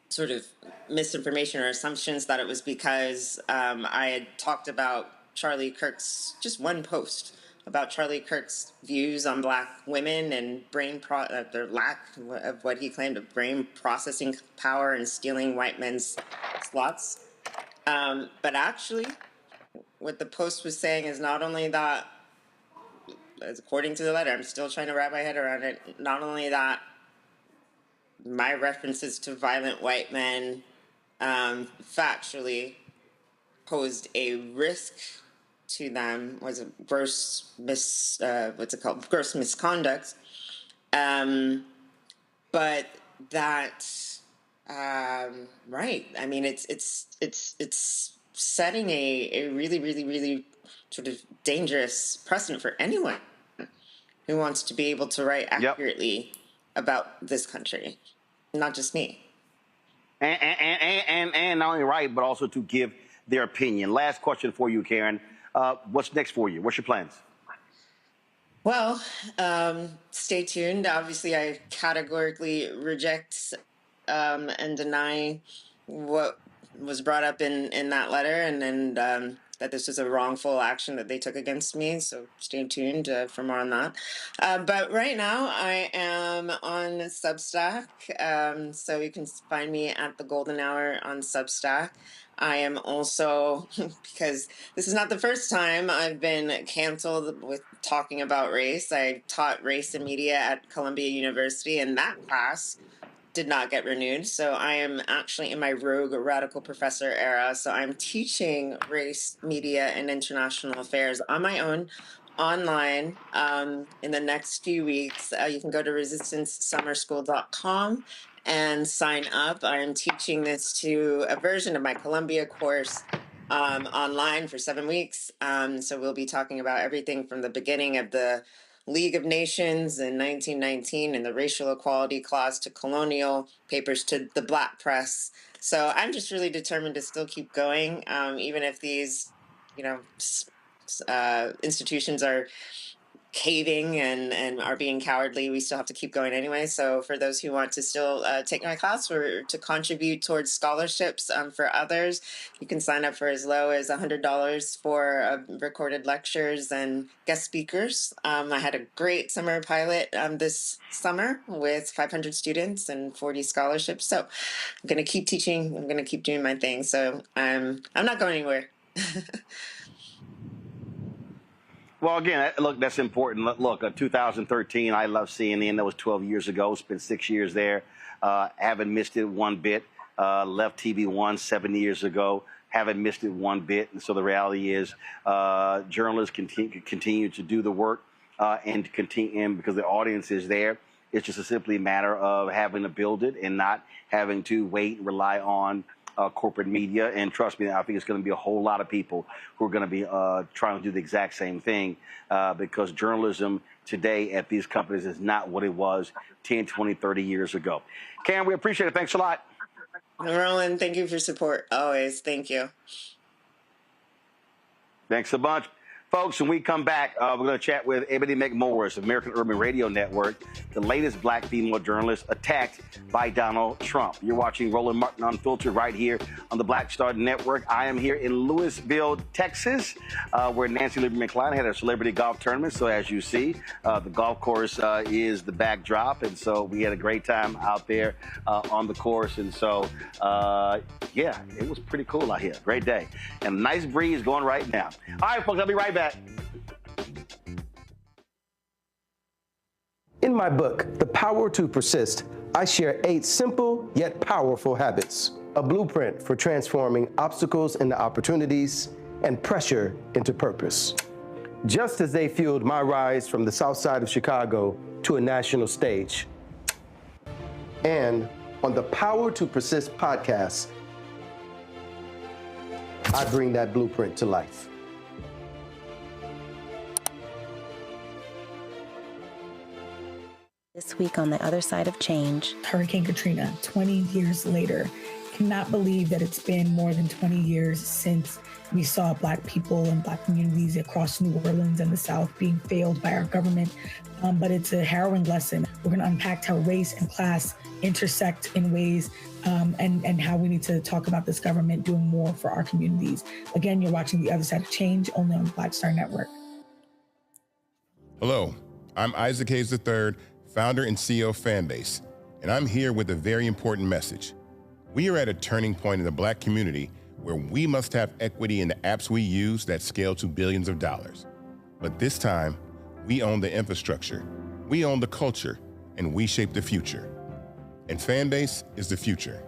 sort of misinformation or assumptions that it was because I had talked about Charlie Kirk's, just one post about Charlie Kirk's views on Black women and their lack of what he claimed of brain processing power and stealing white men's slots. But actually, what the post was saying is not only that, as according to the letter, I'm still trying to wrap my head around it, not only that my references to violent white men factually posed a risk to them, was a gross gross misconduct, but that right, I mean, it's setting a really, really, really sort of dangerous precedent for anyone who wants to be able to write accurately about this country, not just me. And not only write, but also to give their opinion. Last question for you, Karen. What's next for you? What's your plans? Well, stay tuned. Obviously, I categorically reject and deny what was brought up in that letter, and that this was a wrongful action that they took against me. So stay tuned for more on that. But right now, I am on Substack. So you can find me at the Golden Hour on Substack. I am also, because this is not the first time I've been canceled with talking about race. I taught race and media at Columbia University, and that class did not get renewed. So I am actually in my rogue radical professor era. So I'm teaching race, media, and international affairs on my own, online, in the next few weeks. You can go to resistancesummerschool.com and sign up. I am teaching this to a version of my Columbia course online for 7 weeks. So we'll be talking about everything from the beginning of the League of Nations in 1919 and the Racial Equality Clause to colonial papers to the Black press. So I'm just really determined to still keep going, even if these, institutions are caving and are being cowardly. We still have to keep going anyway. So for those who want to still take my class or to contribute towards scholarships for others, you can sign up for as low as $100 for recorded lectures and guest speakers. I had a great summer pilot this summer with 500 students and 40 scholarships. So I'm going to keep teaching. I'm going to keep doing my thing. So I'm not going anywhere. Well, again, look, that's important. Look, 2013, I love CNN. That was 12 years ago. Spent 6 years there. Haven't missed it one bit. Left TV One 7 years ago. Haven't missed it one bit. And so the reality is journalists continue to do the work and because the audience is there. It's just a simply matter of having to build it and not having to wait and rely on corporate media. And trust me, I think it's going to be a whole lot of people who are going to be trying to do the exact same thing because journalism today at these companies is not what it was 10, 20, 30 years ago. Karen, we appreciate it. Thanks a lot. Roland, thank you for support. Always. Thank you. Thanks a bunch. Folks, when we come back, we're going to chat with Ebony McMorris, American Urban Radio Network, the latest black female journalist attacked by Donald Trump. You're watching Roland Martin Unfiltered right here on the Black Star Network. I am here in Louisville, Texas, where Nancy Lieberman Klein had a celebrity golf tournament. So as you see, the golf course is the backdrop. And so we had a great time out there on the course. And so, yeah, it was pretty cool out here. Great day. And a nice breeze going right now. All right, folks, I'll be right back. In my book, The Power to Persist, I share 8 simple yet powerful habits, a blueprint for transforming obstacles into opportunities and pressure into purpose. Just as they fueled my rise from the South Side of Chicago to a national stage. And on the Power to Persist podcast, I bring that blueprint to life. This week on The Other Side of Change. Hurricane Katrina, 20 years later. Cannot believe that it's been more than 20 years since we saw Black people and Black communities across New Orleans and the South being failed by our government. But it's a harrowing lesson. We're going to unpack how race and class intersect in ways and how we need to talk about this government doing more for our communities. Again, you're watching The Other Side of Change only on the Black Star Network. Hello, I'm Isaac Hayes III, founder and CEO of Fanbase, and I'm here with a very important message. We are at a turning point in the Black community where we must have equity in the apps we use that scale to billions of dollars. But this time, we own the infrastructure, we own the culture, and we shape the future. And Fanbase is the future.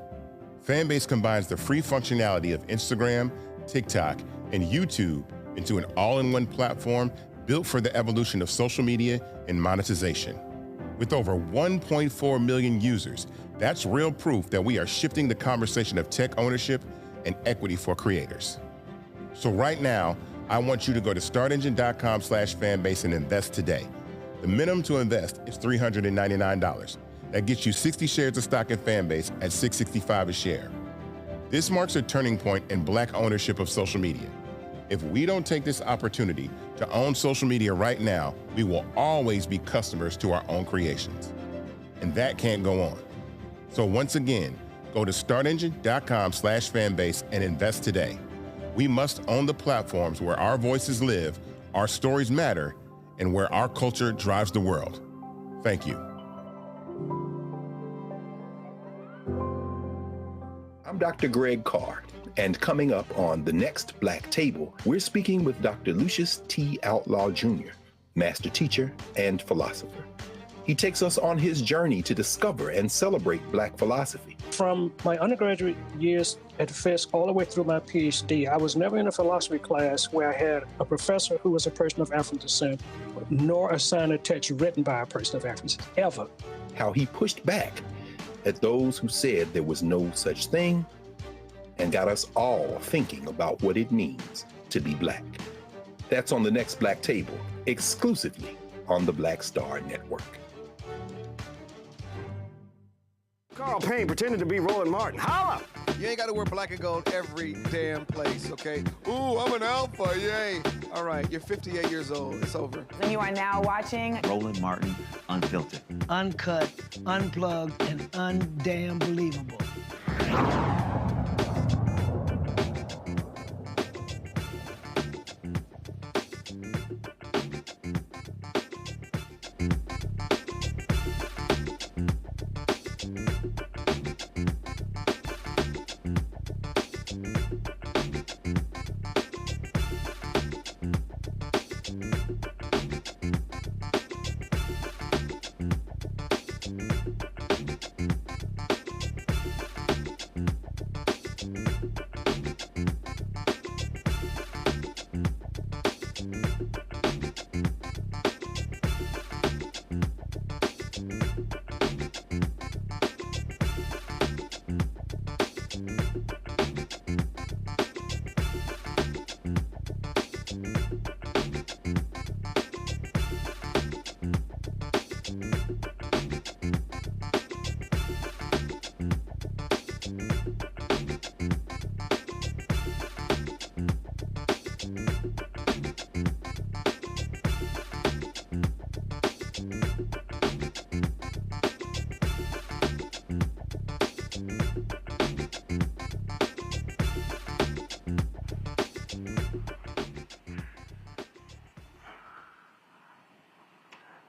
Fanbase combines the free functionality of Instagram, TikTok, and YouTube into an all-in-one platform built for the evolution of social media and monetization. With over 1.4 million users, that's real proof that we are shifting the conversation of tech ownership and equity for creators. So right now, I want you to go to startengine.com/fanbase and invest today. The minimum to invest is $399. That gets you 60 shares of stock in Fanbase at $665 a share. This marks a turning point in Black ownership of social media. If we don't take this opportunity to own social media right now, we will always be customers to our own creations. And that can't go on. So once again, go to startengine.com/fanbase and invest today. We must own the platforms where our voices live, our stories matter, and where our culture drives the world. Thank you. I'm Dr. Greg Carr, and coming up on The Next Black Table, we're speaking with Dr. Lucius T. Outlaw Jr., master teacher and philosopher. He takes us on his journey to discover and celebrate Black philosophy. From my undergraduate years at Fisk all the way through my PhD, I was never in a philosophy class where I had a professor who was a person of African descent, nor assigned a text written by a person of African descent, ever. How he pushed back at those who said there was no such thing and got us all thinking about what it means to be Black. That's on The Next Black Table, exclusively on the Black Star Network. Carl Payne pretending to be Roland Martin. Holla! You ain't got to wear black and gold every damn place, okay? Ooh, I'm an alpha, yay. All right, you're 58 years old. It's over. And you are now watching Roland Martin Unfiltered. Uncut, unplugged, and undamn believable.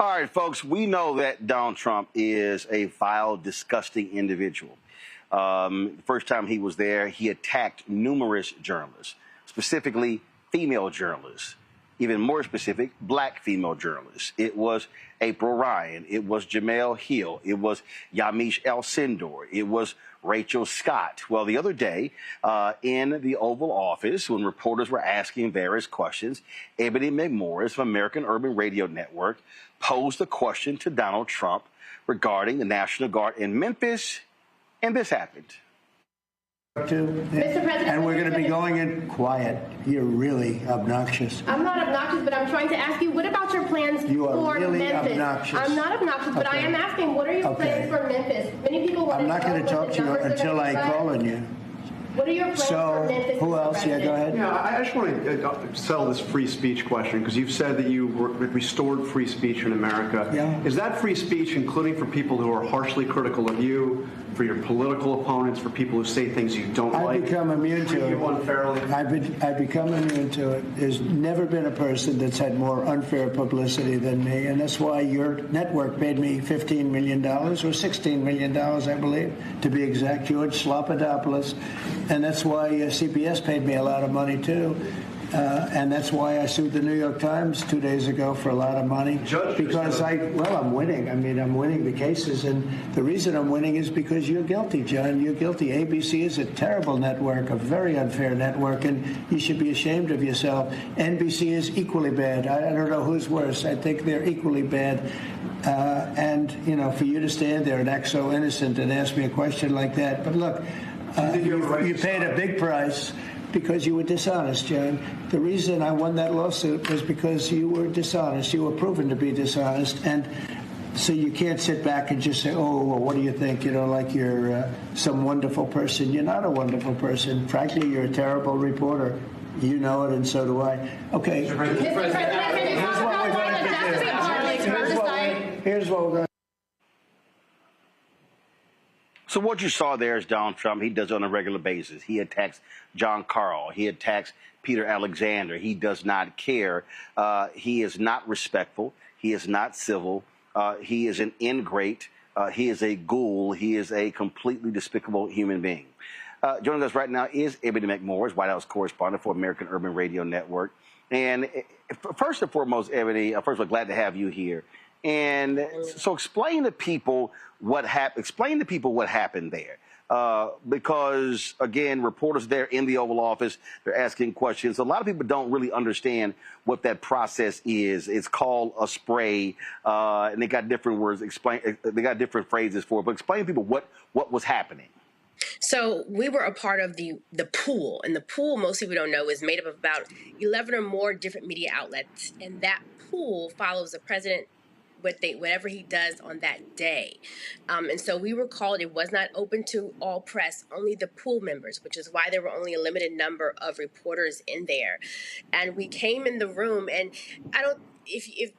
All right, folks, we know that Donald Trump is a vile, disgusting individual. The first time he was there, he attacked numerous journalists, specifically female journalists. Even more specific, black female journalists. It was April Ryan. It was Jamel Hill. It was Yamiche El-Sindor. It was Rachel Scott. Well, the other day in the Oval Office, when reporters were asking various questions, Ebony McMorris from American Urban Radio Network posed a question to Donald Trump regarding the National Guard in Memphis, and this happened. Mr. President, and we're going to be going in quiet. You're really obnoxious. I'm not obnoxious, but I'm trying to ask you, what about your plans for really Memphis? Obnoxious. I'm not obnoxious, but I am asking, what are your plans for Memphis? Many people want I'm not going to talk to you until I call on you. What are your plans for Memphis? Who else? Yeah, go ahead. Yeah, I just want to settle this free speech question, because you've said that you restored free speech in America. Yeah. Is that free speech including for people who are harshly critical of you, for your political opponents, for people who say things you don't like? I've become immune to it. Unfairly? I've become immune to it. There's never been a person that's had more unfair publicity than me, and that's why your network paid me $15 million, or $16 million, I believe, to be exact, George Slopadopoulos. And that's why CBS paid me a lot of money, too. And that's why I sued the New York Times 2 days ago for a lot of money. Because I'm winning. I mean, I'm winning the cases. And the reason I'm winning is because you're guilty, John. You're guilty. ABC is a terrible network, a very unfair network, and you should be ashamed of yourself. NBC is equally bad. I don't know who's worse. I think they're equally bad. And, you know, for you to stand there and act so innocent and ask me a question like that. But look, you paid a big price because you were dishonest, John. The reason I won that lawsuit was because you were dishonest. You were proven to be dishonest. And so you can't sit back and just say, oh, well, what do you think? You know, like you're some wonderful person. You're not a wonderful person. Frankly, you're a terrible reporter. You know it, and so do I. Okay. Here's what we're going to do. Here's what we're going to do. So what you saw there is Donald Trump. He does it on a regular basis. He attacks John Carl. He attacks Peter Alexander. He does not care. He is not respectful. He is not civil. He is an ingrate. He is a ghoul. He is a completely despicable human being. Joining us right now is Ebony McMorris, White House correspondent for American Urban Radio Network. And first and foremost, Ebony, first of all, glad to have you here. And so explain to people what happened. Explain to people what happened there. Because, again, reporters there in the Oval Office, they're asking questions. A lot of people don't really understand what that process is. It's called a spray, and they got different words. They got different phrases for it. But explain to people what was happening. So we were a part of the pool, and the pool, most people don't know, is made up of about 11 or more different media outlets, and that pool follows the president whatever he does on that day. And so we were called. It was not open to all press, only the pool members, which is why there were only a limited number of reporters in there. And we came in the room, and if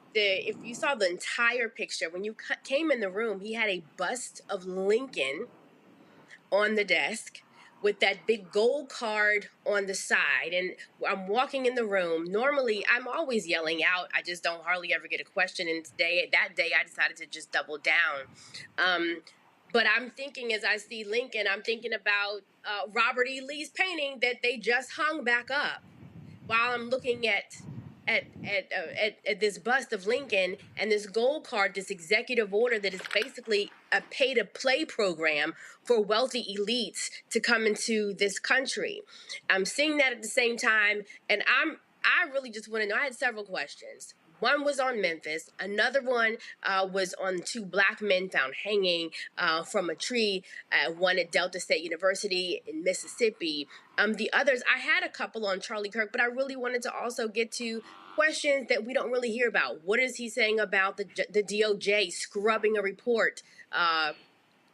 you saw the entire picture, when you came in the room, he had a bust of Lincoln on the desk with that big gold card on the side. And I'm walking in the room. Normally, I'm always yelling out. I just don't hardly ever get a question. And that day, I decided to just double down. But I'm thinking, as I see Lincoln, I'm thinking about Robert E. Lee's painting that they just hung back up, while I'm looking at this bust of Lincoln and this gold card, this executive order that is basically a pay-to-play program for wealthy elites to come into this country. I'm seeing that at the same time, and I really just want to know. I had several questions. One was on Memphis. Another one was on 2 black men found hanging from a tree, one at Delta State University in Mississippi. The others, I had a couple on Charlie Kirk, but I really wanted to also get to questions that we don't really hear about. What is he saying about the DOJ scrubbing a report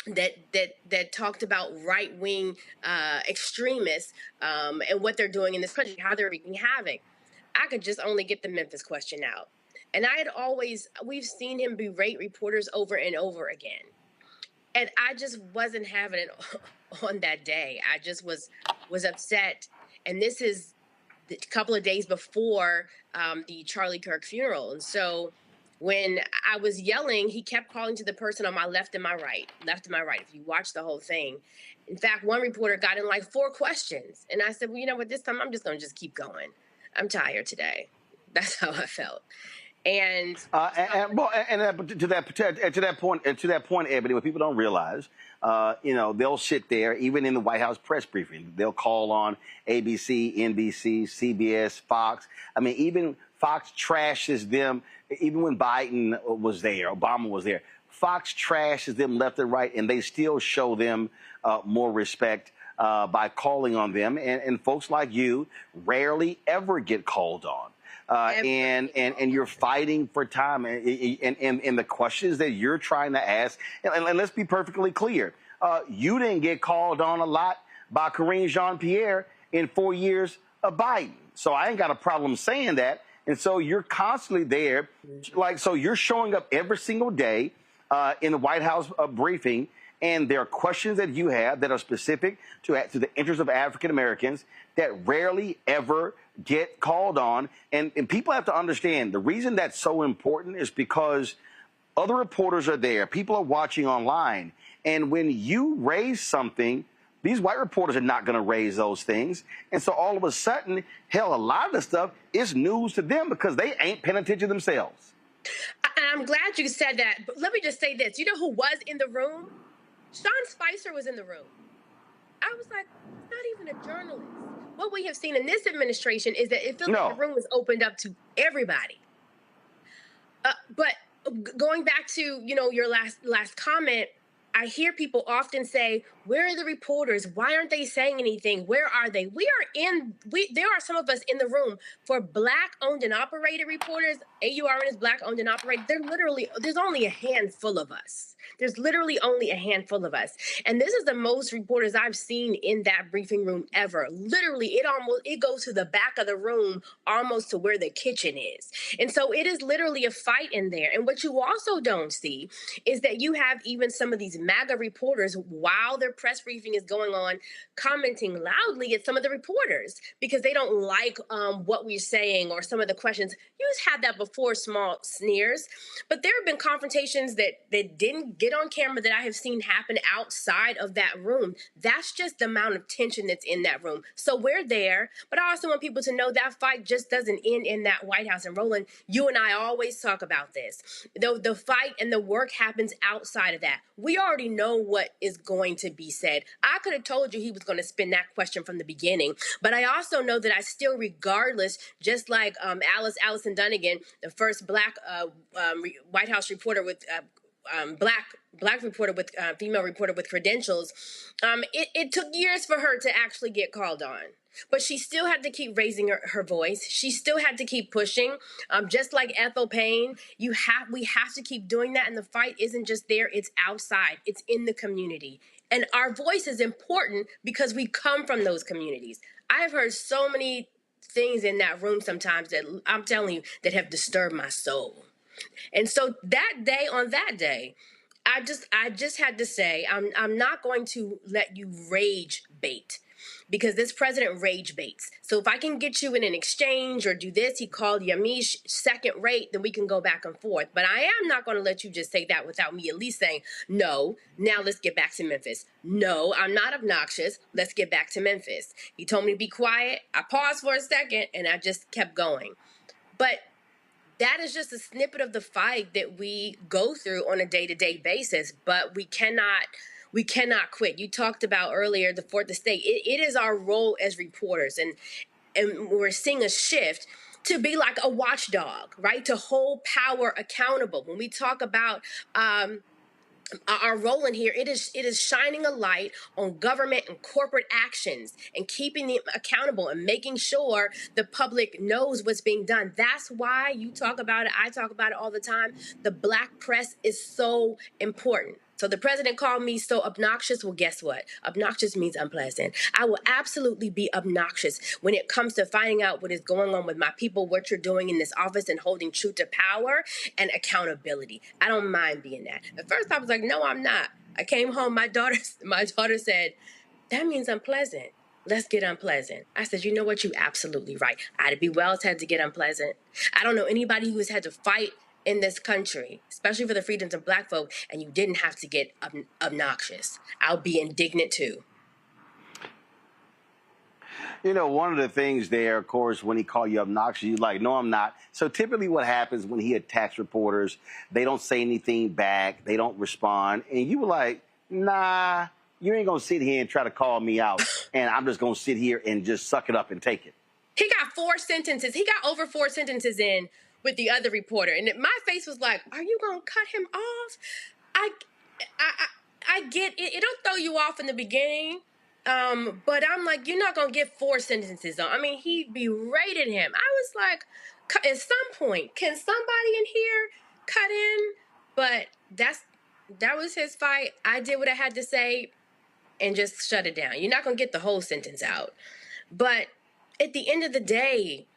that talked about right-wing extremists and what they're doing in this country, how they're wreaking havoc? I could just only get the Memphis question out. And we've seen him berate reporters over and over again. And I just wasn't having it on that day. I just was upset. And this is a couple of days before the Charlie Kirk funeral. And so When I was yelling, he kept calling to the person on my left and my right, if you watch the whole thing. In fact, one reporter got in like 4 questions. And I said, well, you know what, this time I'm just going to just keep going. I'm tired today. That's how I felt. And to that point, Ebony, what people don't realize, they'll sit there, even in the White House press briefing, they'll call on ABC, NBC, CBS, Fox. I mean, even Fox trashes them. Even when Biden was there, Obama was there, Fox trashes them left and right, and they still show them more respect by calling on them. And folks like you rarely ever get called on. And you're fighting for time, and the questions that you're trying to ask, and let's be perfectly clear, you didn't get called on a lot by Karine Jean-Pierre in 4 years of Biden. So I ain't got a problem saying that. And so you're constantly there, so you're showing up every single day in the White House briefing, and there are questions that you have that are specific to the interests of African Americans that rarely ever get called on. And people have to understand the reason that's so important is because other reporters are there. People are watching online. And when you raise something, these white reporters are not going to raise those things. And so all of a sudden, hell, a lot of the stuff is news to them because they ain't paying attention themselves. I'm glad you said that. But let me just say this. You know who was in the room? Sean Spicer was in the room. I was like, not even a journalist. What we have seen in this administration is that it feels like the room was opened up to everybody. But going back to, your last comment, I hear people often say, where are the reporters? Why aren't they saying anything? Where are they? There are some of us in the room for Black owned and operated reporters. AURN is Black owned and operated. There's only a handful of us. There's literally only a handful of us. And this is the most reporters I've seen in that briefing room ever. Literally, it goes to the back of the room, almost to where the kitchen is. And so it is literally a fight in there. And what you also don't see is that you have even some of these MAGA reporters, while their press briefing is going on, commenting loudly at some of the reporters because they don't like what we're saying or some of the questions. You just had that before, small sneers. But there have been confrontations that didn't get on camera that I have seen happen outside of that room. That's just the amount of tension that's in that room. So we're there, but I also want people to know that fight just doesn't end in that White House. And Roland, you and I always talk about this. The fight and the work happens outside of that. We already know what is going to be said. I could have told you he was going to spin that question from the beginning, but I also know that I still, regardless, just like Allison Dunnigan, the first Black White House reporter with black reporter with female reporter with credentials, it took years for her to actually get called on. But she still had to keep raising her voice. She still had to keep pushing. Just like Ethel Payne, we have to keep doing that. And the fight isn't just there, it's outside. It's in the community. And our voice is important because we come from those communities. I have heard so many things in that room sometimes that I'm telling you that have disturbed my soul. And so on that day, I just had to say, I'm not going to let you rage bait, because this president rage baits. So if I can get you in an exchange or do this, he called Yamiche second rate, then we can go back and forth. But I am not going to let you just say that without me at least saying, no, now let's get back to Memphis. No, I'm not obnoxious. Let's get back to Memphis. He told me to be quiet. I paused for a second and I just kept going. But that is just a snippet of the fight that we go through on a day-to-day basis, but we cannot quit. You talked about earlier the fourth estate. It is our role as reporters, and we're seeing a shift to be like a watchdog, right? To hold power accountable. When we talk about our role in here, it is shining a light on government and corporate actions and keeping them accountable and making sure the public knows what's being done. That's why you talk about it. I talk about it all the time. The Black press is so important. So the president called me so obnoxious. Well, guess what? Obnoxious means unpleasant. I will absolutely be obnoxious when it comes to finding out what is going on with my people, what you're doing in this office, and holding true to power and accountability. I don't mind being that. At first, I was like, no, I'm not. I came home. My daughter said, that means unpleasant. Let's get unpleasant. I said, you know what? You're absolutely right. Ida B. Wells had to get unpleasant. I don't know anybody who has had to fight in this country, especially for the freedoms of Black folk, and you didn't have to get obnoxious. I'll be indignant too. You know, one of the things there, of course, when he called you obnoxious, you're like, no, I'm not. So typically what happens when he attacks reporters, they don't say anything back, they don't respond. And you were like, nah, you ain't going to sit here and try to call me out. And I'm just going to sit here and just suck it up and take it. He got 4 sentences. He got over 4 sentences in with the other reporter. And my face was like, are you going to cut him off? I get it. It'll throw you off in the beginning. But I'm like, you're not going to get 4 sentences on. I mean, he berated him. I was like, at some point, can somebody in here cut in? But that was his fight. I did what I had to say and just shut it down. You're not going to get the whole sentence out. But at the end of the day,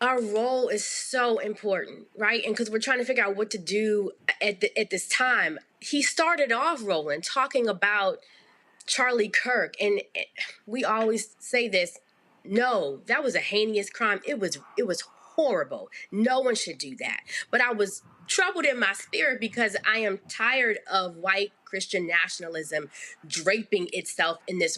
our role is so important, right? And because we're trying to figure out what to do at this time. He started off, Roland, talking about Charlie Kirk, and we always say this, no, that was a heinous crime. It was horrible. No one should do that. But I was troubled in my spirit because I am tired of white Christian nationalism draping itself in this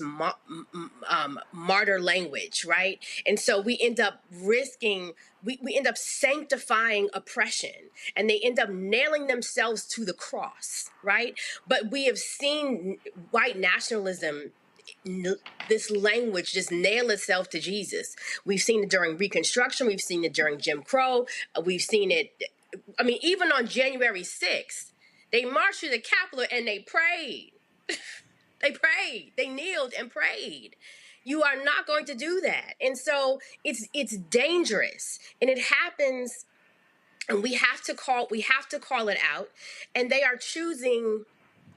martyr language, right? And so we end up risking, we end up sanctifying oppression, and they end up nailing themselves to the cross, right? But we have seen white nationalism, this language just nail itself to Jesus. We've seen it during Reconstruction. We've seen it during Jim Crow. We've seen it, I mean, even on January 6th, they marched to the Capitol and they prayed. They prayed. They kneeled and prayed. You are not going to do that. And so it's dangerous. And it happens, and we have to call it out. And they are choosing,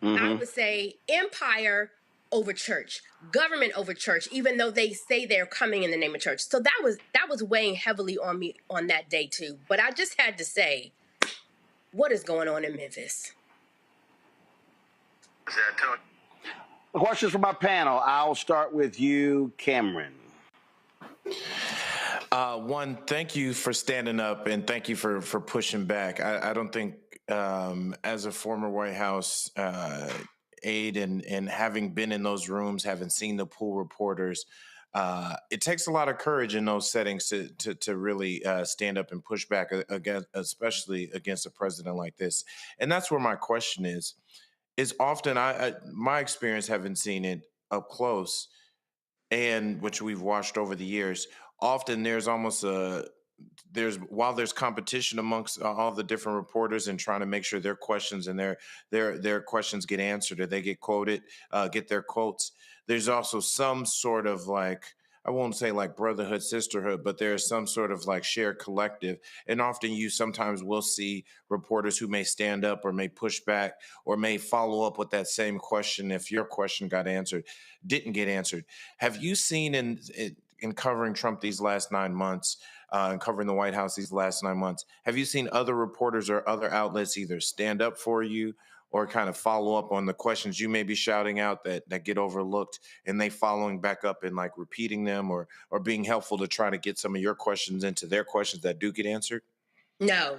I would say, empire over church, government over church, even though they say they're coming in the name of church. So that was weighing heavily on me on that day too. But I just had to say, what is going on in Memphis? Questions from my panel. I'll start with you, Cameron. One, thank you for standing up, and thank you for pushing back. I don't think, as a former White House aide and having been in those rooms, having seen the pool reporters, it takes a lot of courage in those settings to really stand up and push back, against, especially against a president like this. And that's where my question is often my experience, having seen it up close, and which we've watched over the years, often there's almost while there's competition amongst all the different reporters and trying to make sure their questions and their questions get answered or they get quoted, get their quotes, there's also some sort of, like, I won't say like brotherhood, sisterhood, but there's some sort of like shared collective. And often you sometimes will see reporters who may stand up or may push back or may follow up with that same question if your question didn't get answered. Have you seen in covering Trump these last 9 months, and covering the White House these last 9 months, have you seen other reporters or other outlets either stand up for you or kind of follow up on the questions you may be shouting out that get overlooked, and they following back up and like repeating them or being helpful to try to get some of your questions into their questions that do get answered? No,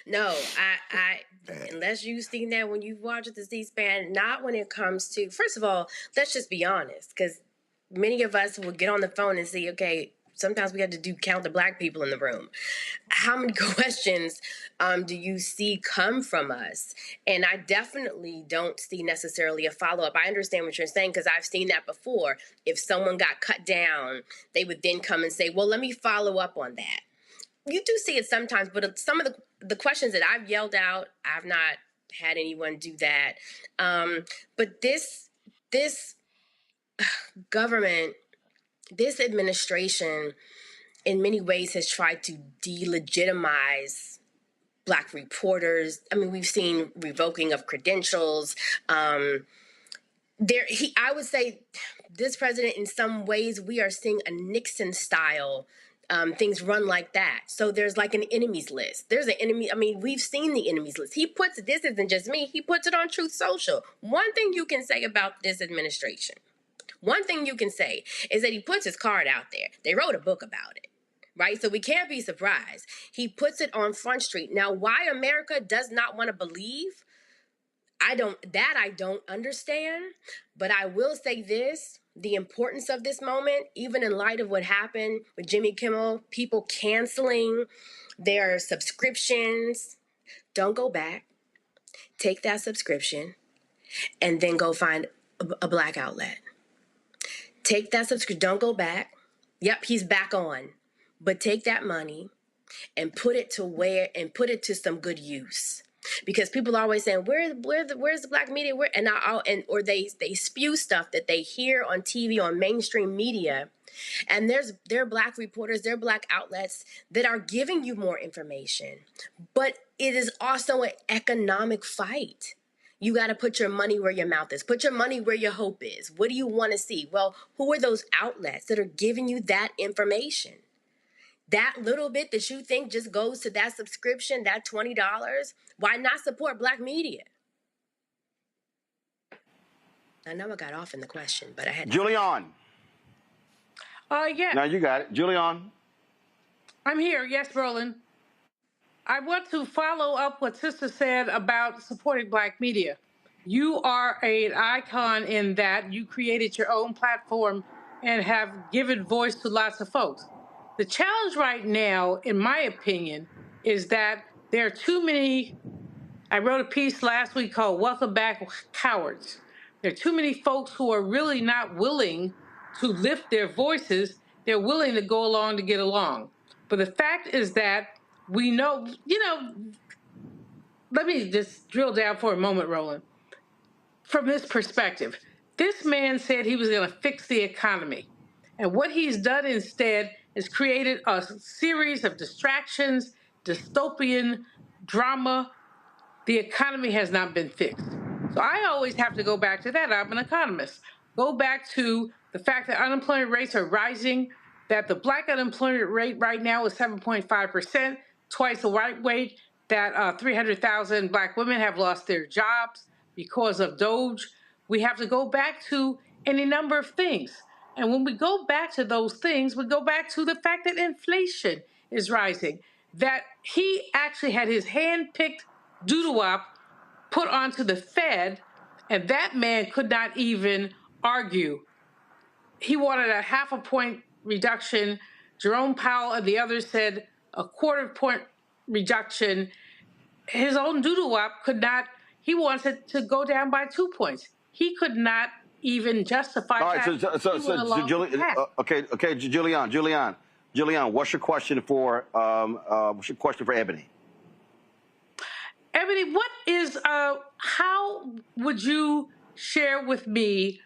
no, I unless you've seen that when you've watched the C-SPAN, not when it comes to, first of all, let's just be honest, because many of us will get on the phone and see, okay, sometimes we have to count the Black people in the room. How many questions do you see come from us? And I definitely don't see necessarily a follow-up. I understand what you're saying because I've seen that before. If someone got cut down, they would then come and say, well, let me follow up on that. You do see it sometimes, but some of the questions that I've yelled out, I've not had anyone do that. But this government, this administration, in many ways has tried to delegitimize Black reporters. I mean, we've seen revoking of credentials. I would say this president, in some ways, we are seeing a Nixon style things run like that. So there's like an enemies list. There's an enemy. I mean, we've seen the enemies list. He puts, this isn't just me, he puts it on Truth Social. One thing you can say about this administration, one thing you can say is that he puts his card out there. They wrote a book about it. right? So we can't be surprised. He puts it on Front Street. Now, why America does not want to believe, I don't understand, but I will say this, the importance of this moment, even in light of what happened with Jimmy Kimmel, people canceling their subscriptions, don't go back, take that subscription, and then go find a black outlet. Take that subscription, don't go back. Yep, he's back on, but take that money and put it to some good use. Because people are always saying, where's the black media? Or they spew stuff that they hear on TV, on mainstream media. And there are black reporters, there are black outlets that are giving you more information. But it is also an economic fight. You got to put your money where your mouth is. Put your money where your hope is. What do you want to see? Well, who are those outlets that are giving you that information? That little bit that you think just goes to that subscription, that $20, why not support black media? I know I got off in the question, but I had to. Julian. Yeah. Now you got it. Julian. I'm here. Yes, Roland. I want to follow up what Sister said about supporting black media. You are an icon in that you created your own platform and have given voice to lots of folks. The challenge right now, in my opinion, is that there are too many. I wrote a piece last week called Welcome Back Cowards. There are too many folks who are really not willing to lift their voices. They're willing to go along to get along. But the fact is that we know, let me just drill down for a moment, Roland. From this perspective, this man said he was going to fix the economy. And what he's done instead is created a series of distractions, dystopian drama. The economy has not been fixed. So I always have to go back to that. I'm an economist. Go back to the fact that unemployment rates are rising, that the black unemployment rate right now is 7.5%, twice the white rate, that 300,000 black women have lost their jobs because of Doge. We have to go back to any number of things. And when we go back to those things, we go back to the fact that inflation is rising, that he actually had his hand-picked doodle-wop put onto the Fed, and that man could not even argue. He wanted a 0.5 point reduction. Jerome Powell and the others said a 1/4 point reduction. His own doodle-wop could not, he wants it to go down by 2 points. He could not even justify that. Okay, Julian, what's your question for Ebony? Ebony, what is, how would you share with me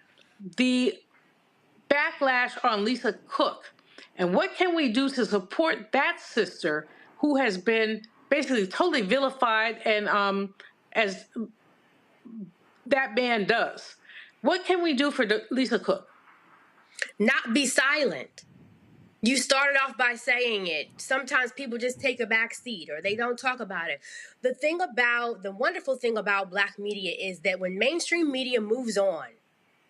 the backlash on Lisa Cook? And what can we do to support that sister who has been basically totally vilified and as that man does? What can we do for Lisa Cook? Not be silent. You started off by saying it. Sometimes people just take a back seat or they don't talk about it. The wonderful thing about black media is that when mainstream media moves on,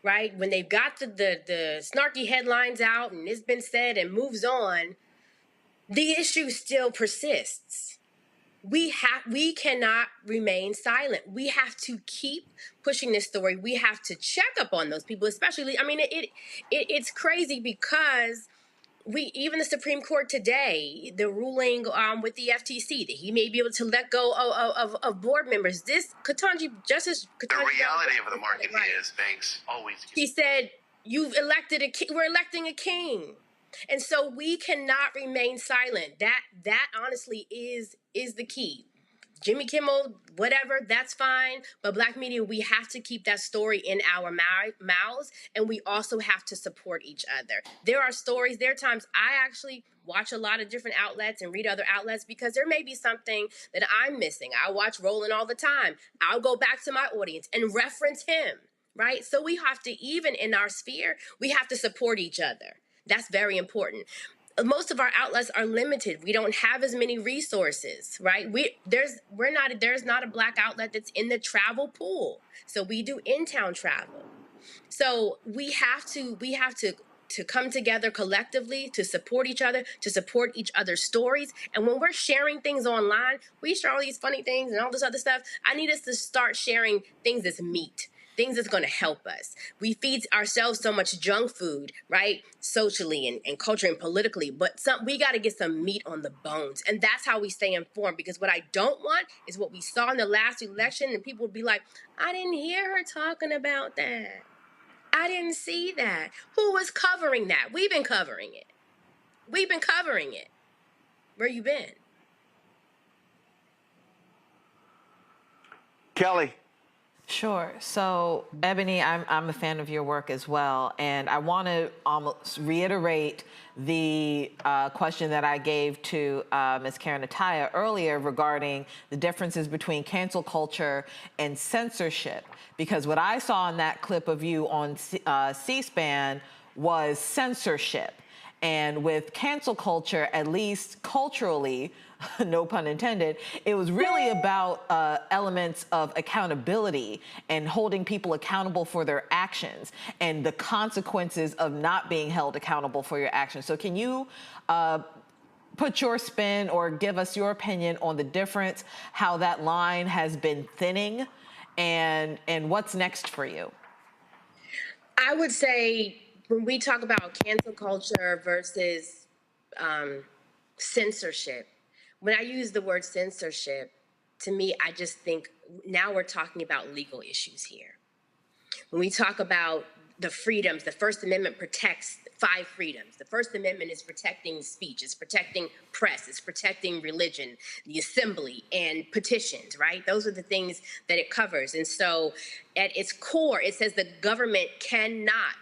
right? When they've got the snarky headlines out and it's been said and moves on, the issue still persists. We cannot remain silent. We have to keep pushing this story. We have to check up on those people, especially, I mean, it's crazy because even the Supreme Court today, the ruling with the FTC that he may be able to let go of board members. Justice Ketanji, the reality of the market is banks always. He said, we're electing a king. And so we cannot remain silent. That honestly is the key. Jimmy Kimmel, whatever, that's fine. But black media, we have to keep that story in our mouths, and we also have to support each other. There are stories, there are times I actually watch a lot of different outlets and read other outlets because there may be something that I'm missing. I watch Roland all the time. I'll go back to my audience and reference him, right? So we have to, even in our sphere, we have to support each other. That's very important. Most of our outlets are limited. We don't have as many resources, right? There's not a black outlet that's in the travel pool. So we do in-town travel. So we have to to come together collectively, to support each other, to support each other's stories. And when we're sharing things online, we share all these funny things and all this other stuff. I need us to start sharing things that's meat, things that's going to help us. We feed ourselves so much junk food, right? Socially and culturally and politically, but we got to get some meat on the bones. And that's how we stay informed, because what I don't want is what we saw in the last election, and people would be like, I didn't hear her talking about that. I didn't see that. Who was covering that? We've been covering it. We've been covering it. Where you been? Kelly. Sure. So, Ebony, I'm a fan of your work as well, and I want to almost reiterate the question that I gave to Ms. Karen Attiah earlier regarding the differences between cancel culture and censorship, because what I saw in that clip of you on C-SPAN was censorship. And with cancel culture, at least culturally, no pun intended, it was really about elements of accountability and holding people accountable for their actions and the consequences of not being held accountable for your actions. So can you put your spin or give us your opinion on the difference, how that line has been thinning, and what's next for you? I would say when we talk about cancel culture versus censorship, when I use the word censorship, to me, I just think now we're talking about legal issues here. When we talk about the freedoms, the First Amendment protects 5 freedoms. The First Amendment is protecting speech, it's protecting press, it's protecting religion, the assembly, and petitions, right? Those are the things that it covers. And so at its core, it says the government cannot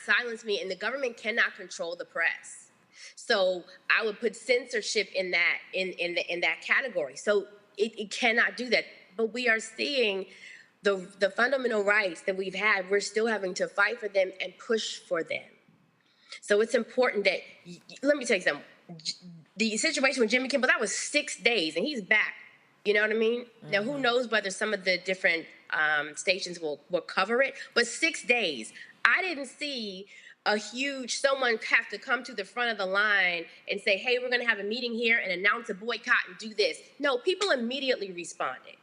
silence me, and the government cannot control the press. So I would put censorship in that category. So it cannot do that. But we are seeing the fundamental rights that we've had, we're still having to fight for them and push for them. So it's important that, let me tell you something, the situation with Jimmy Kimmel, that was 6 days and he's back. You know what I mean? Mm-hmm. Now, who knows whether some of the different stations will cover it, but 6 days. I didn't see someone have to come to the front of the line and say, hey, we're going to have a meeting here and announce a boycott and do this. No, people immediately responded.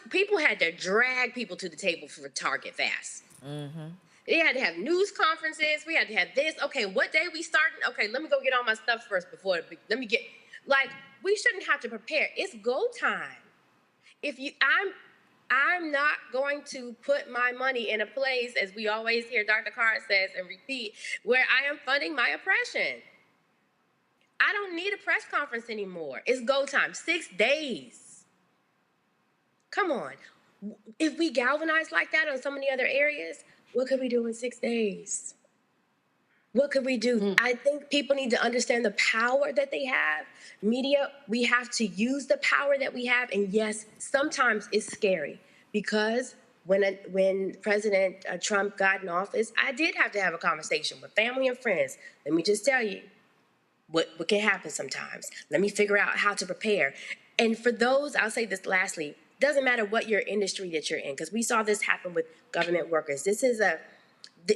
People had to drag people to the table for Target fast. Mm-hmm. They had to have news conferences. We had to have this. Okay, what day we starting? Okay, let me go get all my stuff first we shouldn't have to prepare. It's go time. I'm not going to put my money in a place, as we always hear Dr. Carr says and repeat, where I am funding my oppression. I don't need a press conference anymore. It's go time. 6 days. Come on. If we galvanize like that on so many other areas, what could we do in 6 days? What could we do? I think people need to understand the power that they have. Media, we have to use the power that we have. And yes, sometimes it's scary, because when President Trump got in office, I did have to have a conversation with family and friends. Let me just tell you what can happen sometimes. Let me figure out how to prepare. And for those, I'll say this lastly, doesn't matter what your industry that you're in, because we saw this happen with government workers.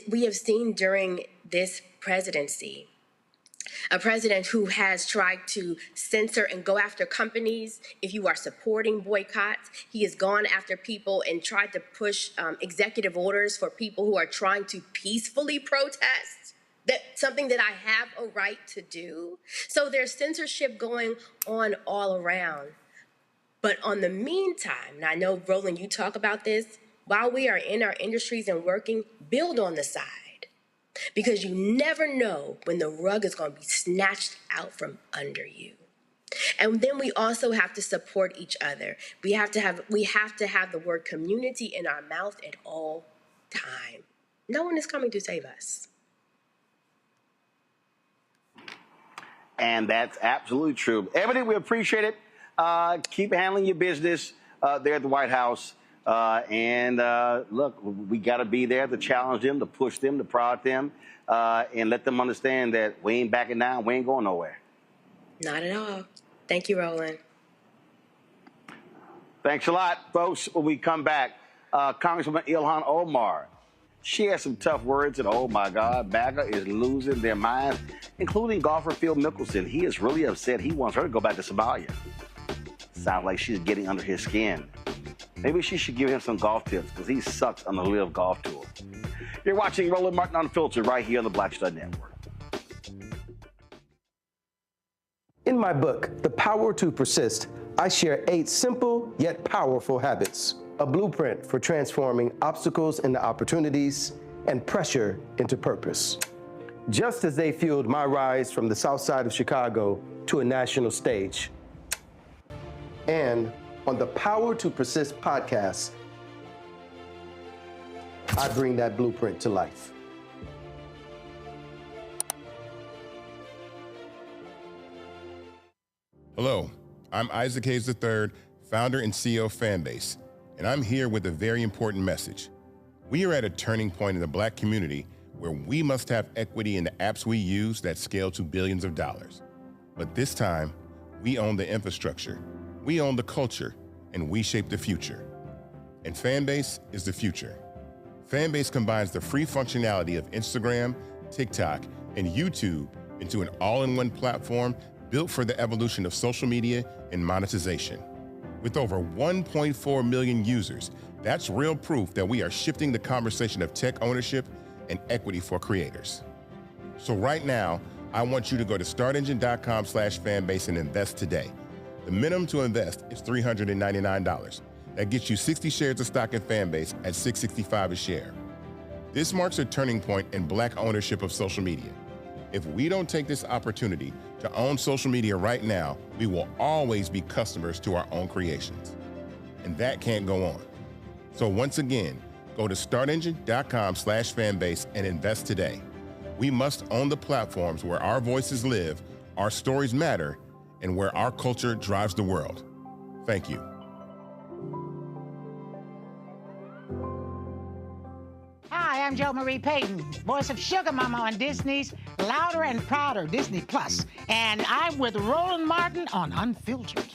We have seen during this presidency, a president who has tried to censor and go after companies. If you are supporting boycotts, he has gone after people and tried to push executive orders for people who are trying to peacefully protest. That's something that I have a right to do. So there's censorship going on all around. But on the meantime, and I know, Roland, you talk about this, while we are in our industries and working, build on the side. Because you never know when the rug is going to be snatched out from under you. And then we also have to support each other. We have to have the word community in our mouth at all time. No one is coming to save us. And that's absolutely true. Ebony, we appreciate it. Keep handling your business there at the White House. Look, we got to be there to challenge them, to push them, to prod them, and let them understand that we ain't backing down. We ain't going nowhere. Not at all. Thank you, Roland. Thanks a lot, folks. When we come back, Congresswoman Ilhan Omar. She has some tough words, and oh my God, MAGA is losing their minds, including golfer Phil Mickelson. He is really upset. He wants her to go back to Somalia. Sounds like she's getting under his skin. Maybe she should give him some golf tips, because he sucks on the Live Golf Tour. You're watching Roland Martin Unfiltered right here on the Black Stud Network. In my book, The Power to Persist, I share 8 simple yet powerful habits, a blueprint for transforming obstacles into opportunities and pressure into purpose. Just as they fueled my rise from the South Side of Chicago to a national stage. And on the Power to Persist podcast, I bring that blueprint to life. Hello, I'm Isaac Hayes III, founder and CEO of Fanbase, and I'm here with a very important message. We are at a turning point in the Black community where we must have equity in the apps we use that scale to billions of dollars. But this time, we own the infrastructure, we own the culture, and we shape the future. And Fanbase is the future. Fanbase combines the free functionality of Instagram, TikTok, and YouTube into an all-in-one platform built for the evolution of social media and monetization. With over 1.4 million users, that's real proof that we are shifting the conversation of tech ownership and equity for creators. So right now, I want you to go to startengine.com/fanbase and invest today. The minimum to invest is $399. That gets you 60 shares of stock in Fanbase at $665 a share. This marks a turning point in Black ownership of social media. If we don't take this opportunity to own social media right now, we will always be customers to our own creations. And that can't go on. So once again, go to startengine.com/fanbase and invest today. We must own the platforms where our voices live, our stories matter, and where our culture drives the world. Thank you. Hi, I'm Jo Marie Payton, voice of Sugar Mama on Disney's Louder and Prouder Disney Plus, and I'm with Roland Martin on Unfiltered.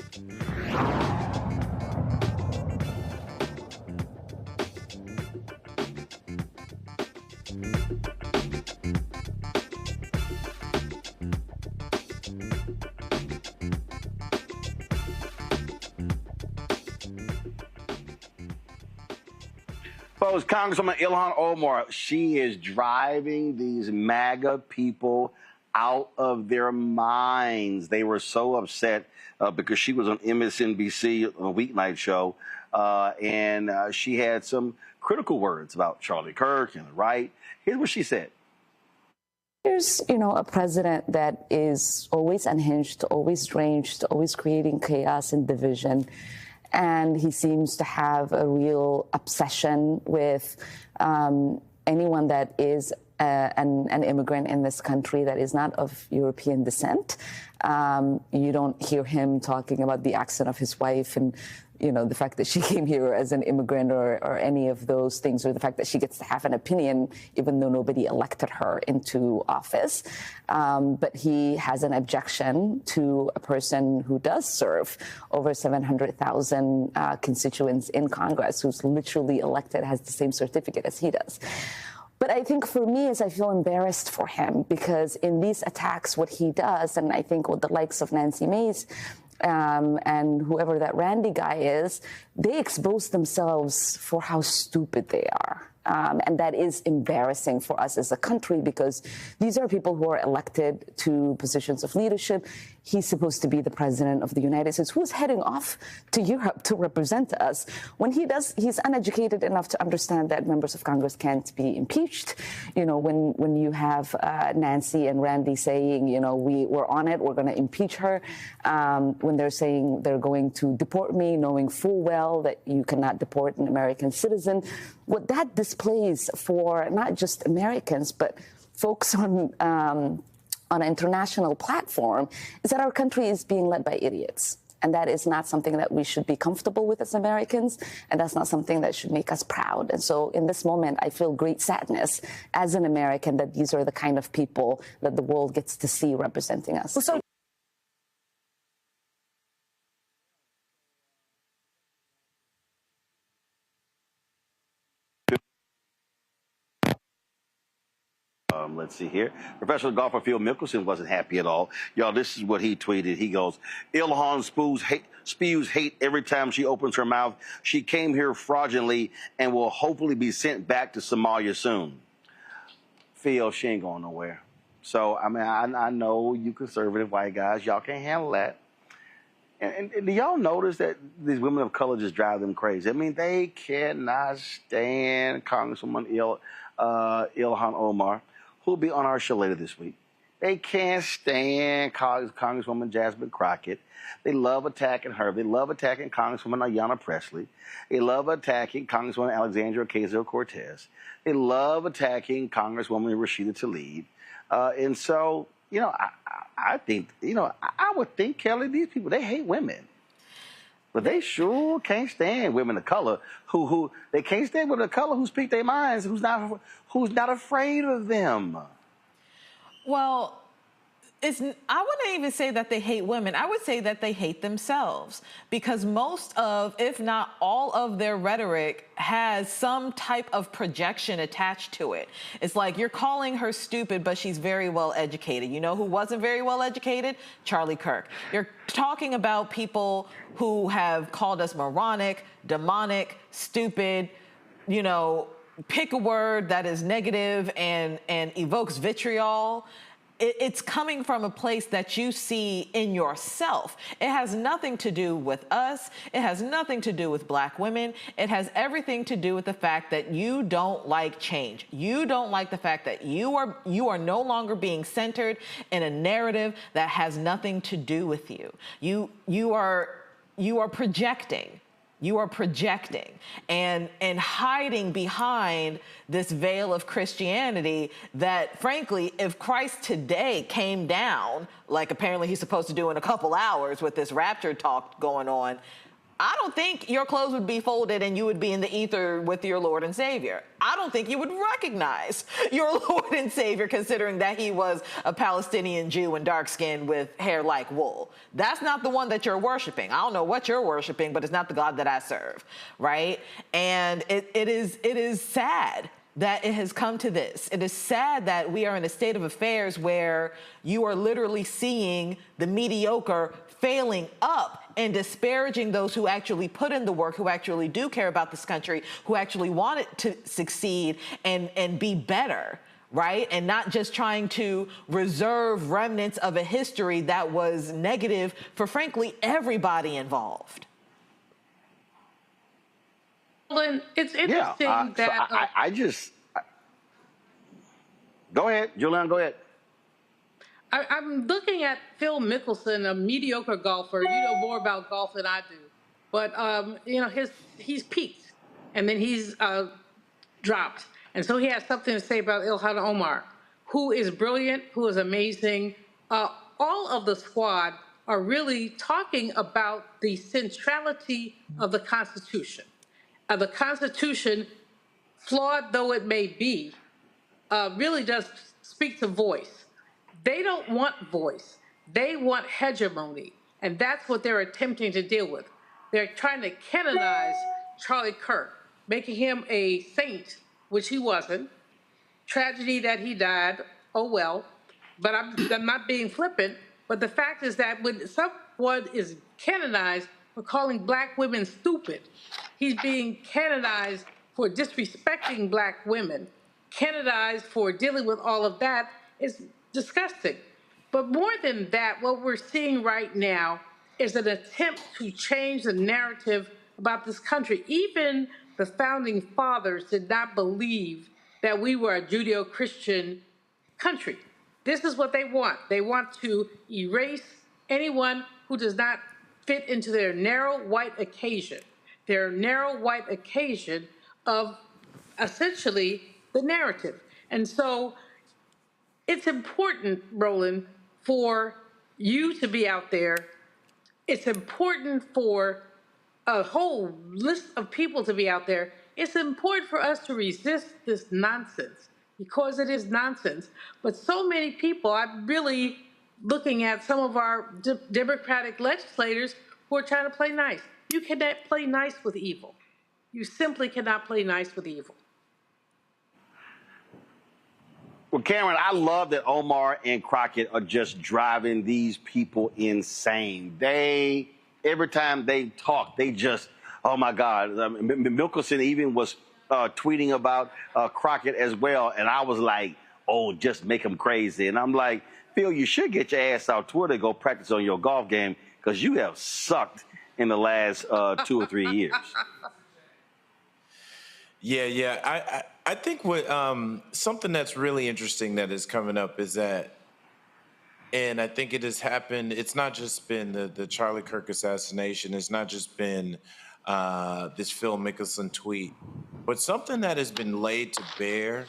Folks, Congresswoman Ilhan Omar, she is driving these MAGA people out of their minds. They were so upset because she was on MSNBC, on a weeknight show, and she had some critical words about Charlie Kirk and the right. Here's what she said. Here's, a president that is always unhinged, always deranged, always creating chaos and division. And he seems to have a real obsession with anyone that is an immigrant in this country that is not of European descent. You don't hear him talking about the accent of his wife and, the fact that she came here as an immigrant or any of those things, or the fact that she gets to have an opinion even though nobody elected her into office. But he has an objection to a person who does serve over 700,000 constituents in Congress, who's literally elected, has the same certificate as he does. But I think for me is I feel embarrassed for him, because in these attacks, what he does, and I think with the likes of Nancy Mace, and whoever that Randy guy is, they expose themselves for how stupid they are. And that is embarrassing for us as a country, because these are people who are elected to positions of leadership. He's supposed to be the president of the United States, who's heading off to Europe to represent us. When he does, he's uneducated enough to understand that members of Congress can't be impeached. When you have Nancy and Randy saying, we're on it, we're going to impeach her, when they're saying they're going to deport me, knowing full well that you cannot deport an American citizen, what that displays for not just Americans, but folks on an international platform is that our country is being led by idiots. And that is not something that we should be comfortable with as Americans. And that's not something that should make us proud. And so in this moment, I feel great sadness as an American that these are the kind of people that the world gets to see representing us. Well, so let's see here. Professional golfer Phil Mickelson wasn't happy at all. Y'all, this is what he tweeted. He goes, Ilhan spews hate every time she opens her mouth. She came here fraudulently and will hopefully be sent back to Somalia soon. Phil, she ain't going nowhere. So, I mean, I know you conservative white guys, y'all can't handle that. And do y'all notice that these women of color just drive them crazy? I mean, they cannot stand Congresswoman Ilhan Omar, who'll be on our show later this week. They can't stand Congresswoman Jasmine Crockett. They love attacking her. They love attacking Congresswoman Ayanna Pressley. They love attacking Congresswoman Alexandria Ocasio-Cortez. They love attacking Congresswoman Rashida Tlaib. And so, you know, I think, you know, I would think, Kelly, these people, they hate women. But they sure can't stand women of color who they can't stand women of color who speak their minds, who's not afraid of them. Well, I wouldn't even say that they hate women. I would say that they hate themselves, because most of, if not all of their rhetoric has some type of projection attached to it. It's like you're calling her stupid, but she's very well educated. You know who wasn't very well educated? Charlie Kirk. You're talking about people who have called us moronic, demonic, stupid, you know, pick a word that is negative and evokes vitriol. It's coming from a place that you see in yourself. It has nothing to do with us. It has nothing to do with black women. It has everything to do with the fact that you don't like change. You don't like the fact that you are no longer being centered in a narrative that has nothing to do with you. You are projecting. You are projecting and hiding behind this veil of Christianity that, frankly, if Christ today came down, like apparently he's supposed to do in a couple hours with this rapture talk going on, I don't think your clothes would be folded and you would be in the ether with your Lord and Savior. I don't think you would recognize your Lord and Savior, considering that he was a Palestinian Jew and dark-skinned with hair like wool. That's not the one that you're worshiping. I don't know what you're worshiping, but it's not the God that I serve, right? And it is sad that it has come to this. It is sad that we are in a state of affairs where you are literally seeing the mediocre failing up and disparaging those who actually put in the work, who actually do care about this country, who actually want it to succeed and be better, right? And not just trying to reserve remnants of a history that was negative for, frankly, everybody involved. Well, it's interesting that... Go ahead, Julian, go ahead. I'm looking at Phil Mickelson, a mediocre golfer. You know more about golf than I do. But, you know, he's peaked, and then he's dropped. And so he has something to say about Ilhan Omar, who is brilliant, who is amazing. All of the squad are really talking about the centrality of the Constitution. The Constitution, flawed though it may be, really does speak to voice. They don't want voice. They want hegemony. And that's what they're attempting to deal with. They're trying to canonize Charlie Kirk, making him a saint, which he wasn't. Tragedy that he died, oh well. But I'm not being flippant. But the fact is that when someone is canonized for calling black women stupid, he's being canonized for disrespecting black women, canonized for dealing with all of that. Is disgusting. But more than that, what we're seeing right now is an attempt to change the narrative about this country. Even the founding fathers did not believe that we were a Judeo-Christian country. This is what they want. They want to erase anyone who does not fit into their narrow white occasion, of essentially the narrative. And so it's important, Roland, for you to be out there. It's important for a whole list of people to be out there. It's important for us to resist this nonsense, because it is nonsense. But so many people, I'm really looking at some of our Democratic legislators who are trying to play nice. You cannot play nice with evil. You simply cannot play nice with evil. Well, Karen, I love that Omar and Crockett are just driving these people insane. Every time they talk, they just, oh my God. Mickelson even was tweeting about Crockett as well. And I was like, oh, just make him crazy. And I'm like, Phil, you should get your ass out Twitter to go practice on your golf game because you have sucked in the last 2 or 3 years. Yeah. I think what something that's really interesting that is coming up is that, and I think it has happened, it's not just been the Charlie Kirk assassination, it's not just been this Phil Mickelson tweet, but something that has been laid to bear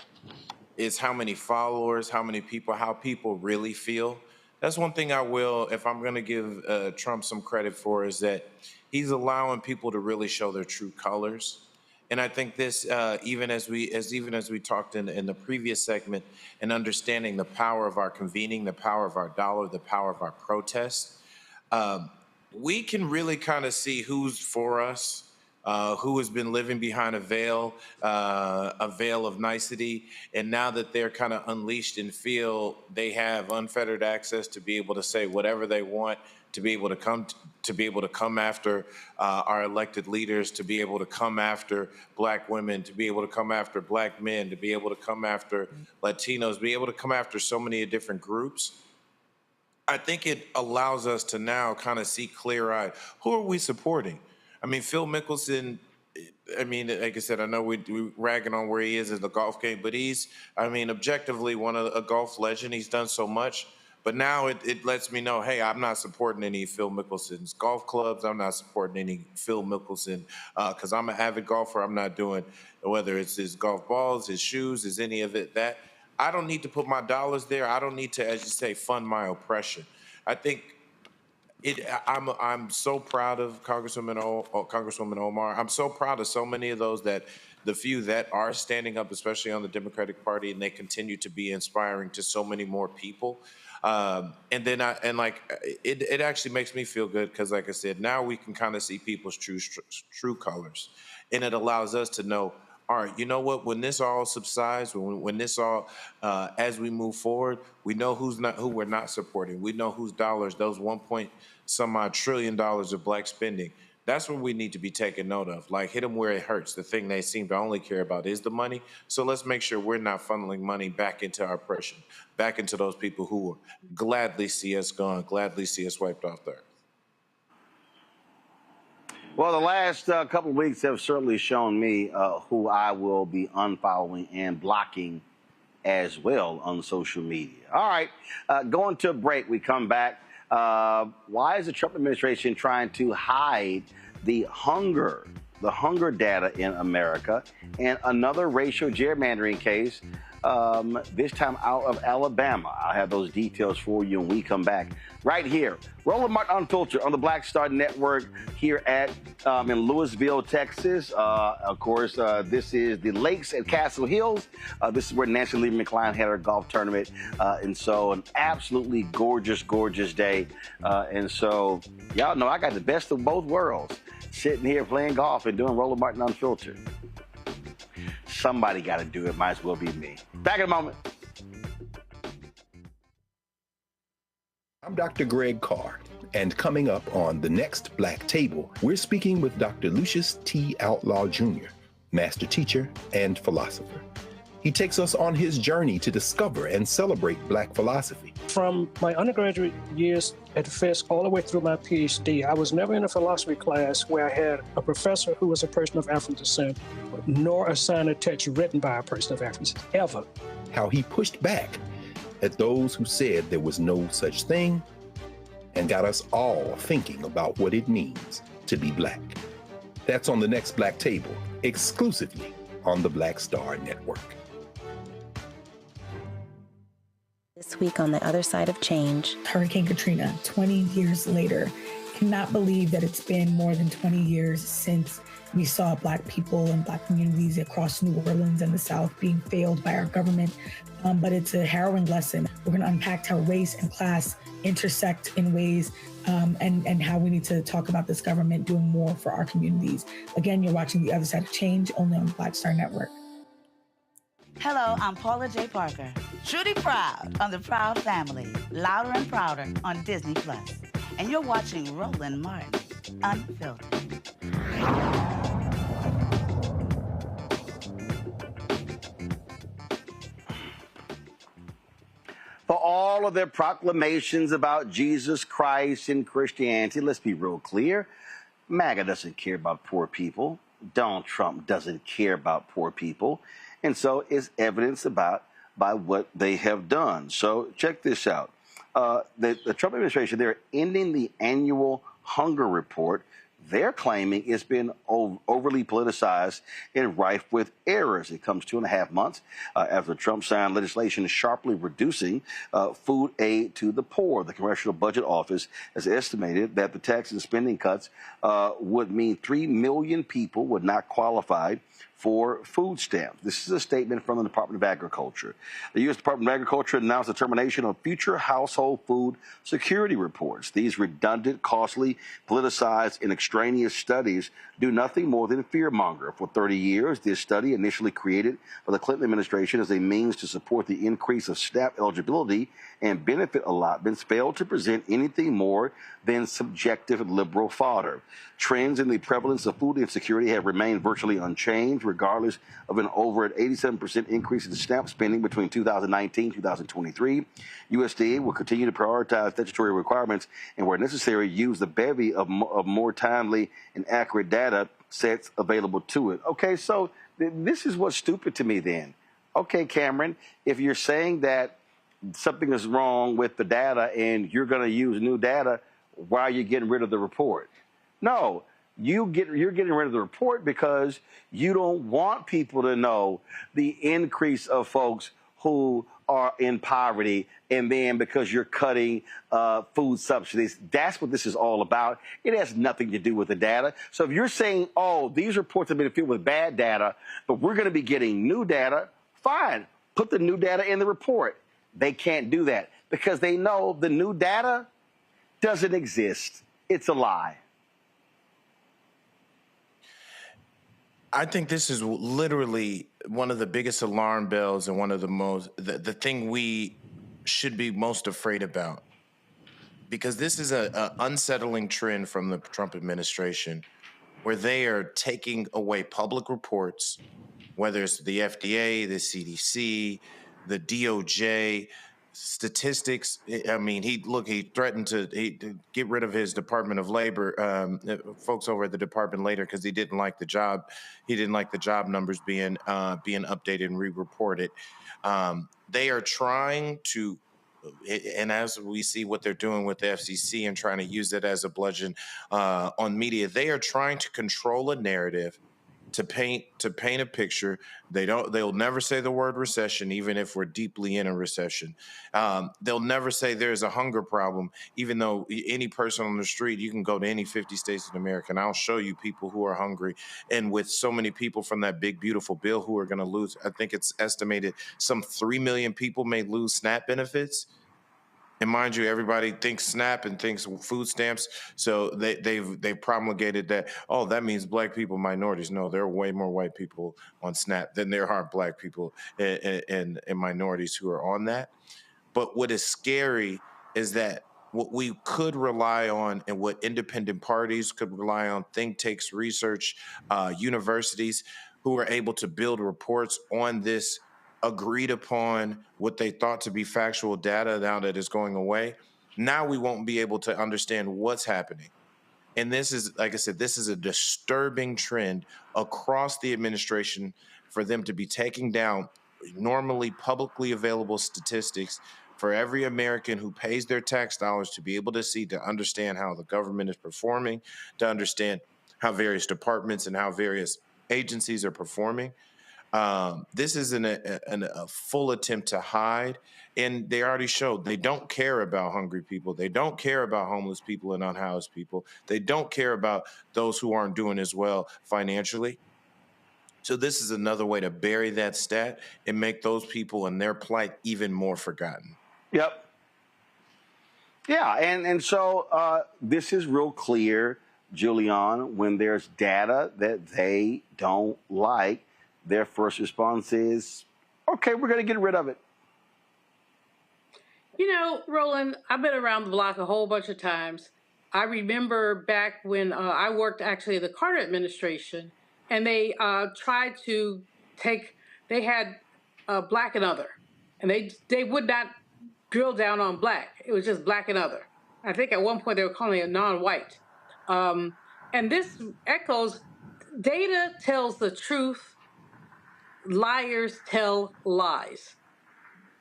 is how many followers, how people really feel. That's one thing I will, if I'm going to give Trump some credit for, is that he's allowing people to really show their true colors. And I think this, even as we talked in the previous segment, and understanding the power of our convening, the power of our dollar, the power of our protest, we can really kind of see who's for us, who has been living behind a veil of nicety, and now that they're kind of unleashed and feel they have unfettered access to be able to say whatever they want, to be able to come after our elected leaders, to be able to come after Black women, to be able to come after Black men, to be able to come after Latinos, be able to come after so many different groups. I think it allows us to now kind of see clear-eyed, who are we supporting? I mean, Phil Mickelson, I mean, like I said, I know we're ragging on where he is in the golf game, but he's, I mean, objectively a golf legend. He's done so much. But now it lets me know, hey, I'm not supporting any Phil Mickelson's golf clubs. I'm not supporting any Phil Mickelson because I'm an avid golfer. I'm not doing, whether it's his golf balls, his shoes, is any of it, that. I don't need to put my dollars there. I don't need to, as you say, fund my oppression. I think I'm so proud of Congresswoman Omar. I'm so proud of so many of those the few that are standing up, especially on the Democratic Party, and they continue to be inspiring to so many more people. It actually makes me feel good because, like I said, now we can kind of see people's true colors, and it allows us to know, all right, you know what? When this all subsides, when this all, as we move forward, we know who we're not supporting. We know whose dollars, those 1-point-some-odd trillion of Black spending. That's what we need to be taking note of. Like, hit them where it hurts. The thing they seem to only care about is the money. So let's make sure we're not funneling money back into our oppression, back into those people who will gladly see us gone, gladly see us wiped off the earth. Well, the last couple of weeks have certainly shown me who I will be unfollowing and blocking as well on social media. All right, going to a break. We come back. Why is the Trump administration trying to hide the hunger data in America? And another racial gerrymandering case, this time out of Alabama. I'll have those details for you when we come back right here. Roland Martin Unfiltered on the Black Star Network here at in Louisville, Texas. Of course, this is the Lakes at Castle Hills. This is where Nancy Lee McCline had her golf tournament. And so an absolutely gorgeous, gorgeous day. And so y'all know I got the best of both worlds, sitting here playing golf and doing Roland Martin Unfiltered. Somebody got to do it. Might as well be me. Back in a moment. I'm Dr. Greg Carr, and coming up on the next Black Table, we're speaking with Dr. Lucius T. Outlaw Jr., master teacher and philosopher. He takes us on his journey to discover and celebrate Black philosophy. From my undergraduate years at Fisk all the way through my PhD, I was never in a philosophy class where I had a professor who was a person of African descent, nor a sign or text written by a person of African descent, ever. How he pushed back at those who said there was no such thing and got us all thinking about what it means to be Black. That's on the next Black Table, exclusively on the Black Star Network. This week on The Other Side of Change. Hurricane Katrina, 20 years later. Cannot believe that it's been more than 20 years since we saw Black people and Black communities across New Orleans and the South being failed by our government. But it's a harrowing lesson. We're going to unpack how race and class intersect in ways and how we need to talk about this government doing more for our communities. Again, you're watching The Other Side of Change, only on the Black Star Network. Hello, I'm Paula J. Parker. Truly proud on the Proud Family, Louder and Prouder on Disney+. And you're watching Roland Martin, Unfiltered. For all of their proclamations about Jesus Christ and Christianity, let's be real clear. MAGA doesn't care about poor people. Donald Trump doesn't care about poor people. And so it's evidence by what they have done. So check this out. The Trump administration, they're ending the annual hunger report. They're claiming it's been overly politicized and rife with errors. It comes 2.5 months after Trump signed legislation sharply reducing food aid to the poor. The Congressional Budget Office has estimated that the tax and spending cuts would mean 3 million people would not qualify for food stamps. This is a statement from the Department of Agriculture. The U.S. Department of Agriculture announced the termination of future household food security reports. These redundant, costly, politicized, and extraneous studies do nothing more than fearmonger. For 30 years, this study, initially created by the Clinton administration as a means to support the increase of SNAP eligibility and benefit allotments, failed to present anything more than subjective liberal fodder. Trends in the prevalence of food insecurity have remained virtually unchanged, regardless of an over an 87% increase in SNAP spending between 2019 and 2023. USDA will continue to prioritize statutory requirements and, where necessary, use the bevy of more timely and accurate data sets available to it. Okay, so this is what's stupid to me then. Okay, Cameron, if you're saying that something is wrong with the data and you're going to use new data, why are you getting rid of the report? No, you're getting rid of the report because you don't want people to know the increase of folks who are in poverty, and then because you're cutting food subsidies. That's what this is all about. It has nothing to do with the data. So if you're saying, oh, these reports have been filled with bad data, but we're going to be getting new data, fine, put the new data in the report. They can't do that because they know the new data doesn't exist. It's a lie. I think this is literally one of the biggest alarm bells and one of the thing we should be most afraid about, because this is an unsettling trend from the Trump administration where they are taking away public reports, whether it's the FDA, the CDC, the DOJ, statistics. I mean, he threatened to get rid of his Department of Labor, folks over at the department later, because he didn't like the job. He didn't like the job numbers being updated and re-reported. They are trying to, and as we see what they're doing with the FCC and trying to use it as a bludgeon on media, they are trying to control a narrative to paint a picture. They'll never say the word recession, even if we're deeply in a recession. They'll never say there's a hunger problem, even though any person on the street, you can go to any 50 states in America and I'll show you people who are hungry. And with so many people from that big, beautiful bill who are going to lose, I think it's estimated some 3 million people may lose SNAP benefits. And mind you, everybody thinks SNAP and thinks food stamps. So they've promulgated that, oh, that means black people, minorities. No, there are way more white people on SNAP than there are black people and minorities who are on that. But what is scary is that what we could rely on and what independent parties could rely on, think tanks, research, universities who are able to build reports on this agreed upon what they thought to be factual data now that is going away. Now we won't be able to understand what's happening. And this is, like I said, this is a disturbing trend across the administration for them to be taking down normally publicly available statistics for every American who pays their tax dollars to be able to see, to understand how the government is performing, to understand how various departments and how various agencies are performing. This is a full attempt to hide, and they already showed they don't care about hungry people. They don't care about homeless people and unhoused people. They don't care about those who aren't doing as well financially. So this is another way to bury that stat and make those people and their plight even more forgotten. Yep. Yeah, and so this is real clear, Julian, when there's data that they don't like, their first response is, Okay, we're going to get rid of it. You know, Roland, I've been around the block a whole bunch of times. I remember back when I worked actually in the Carter administration, and they tried to they had black and other, and they would not drill down on black. It was just black and other. I think at one point they were calling it non-white. And this echoes, data tells the truth, liars tell lies.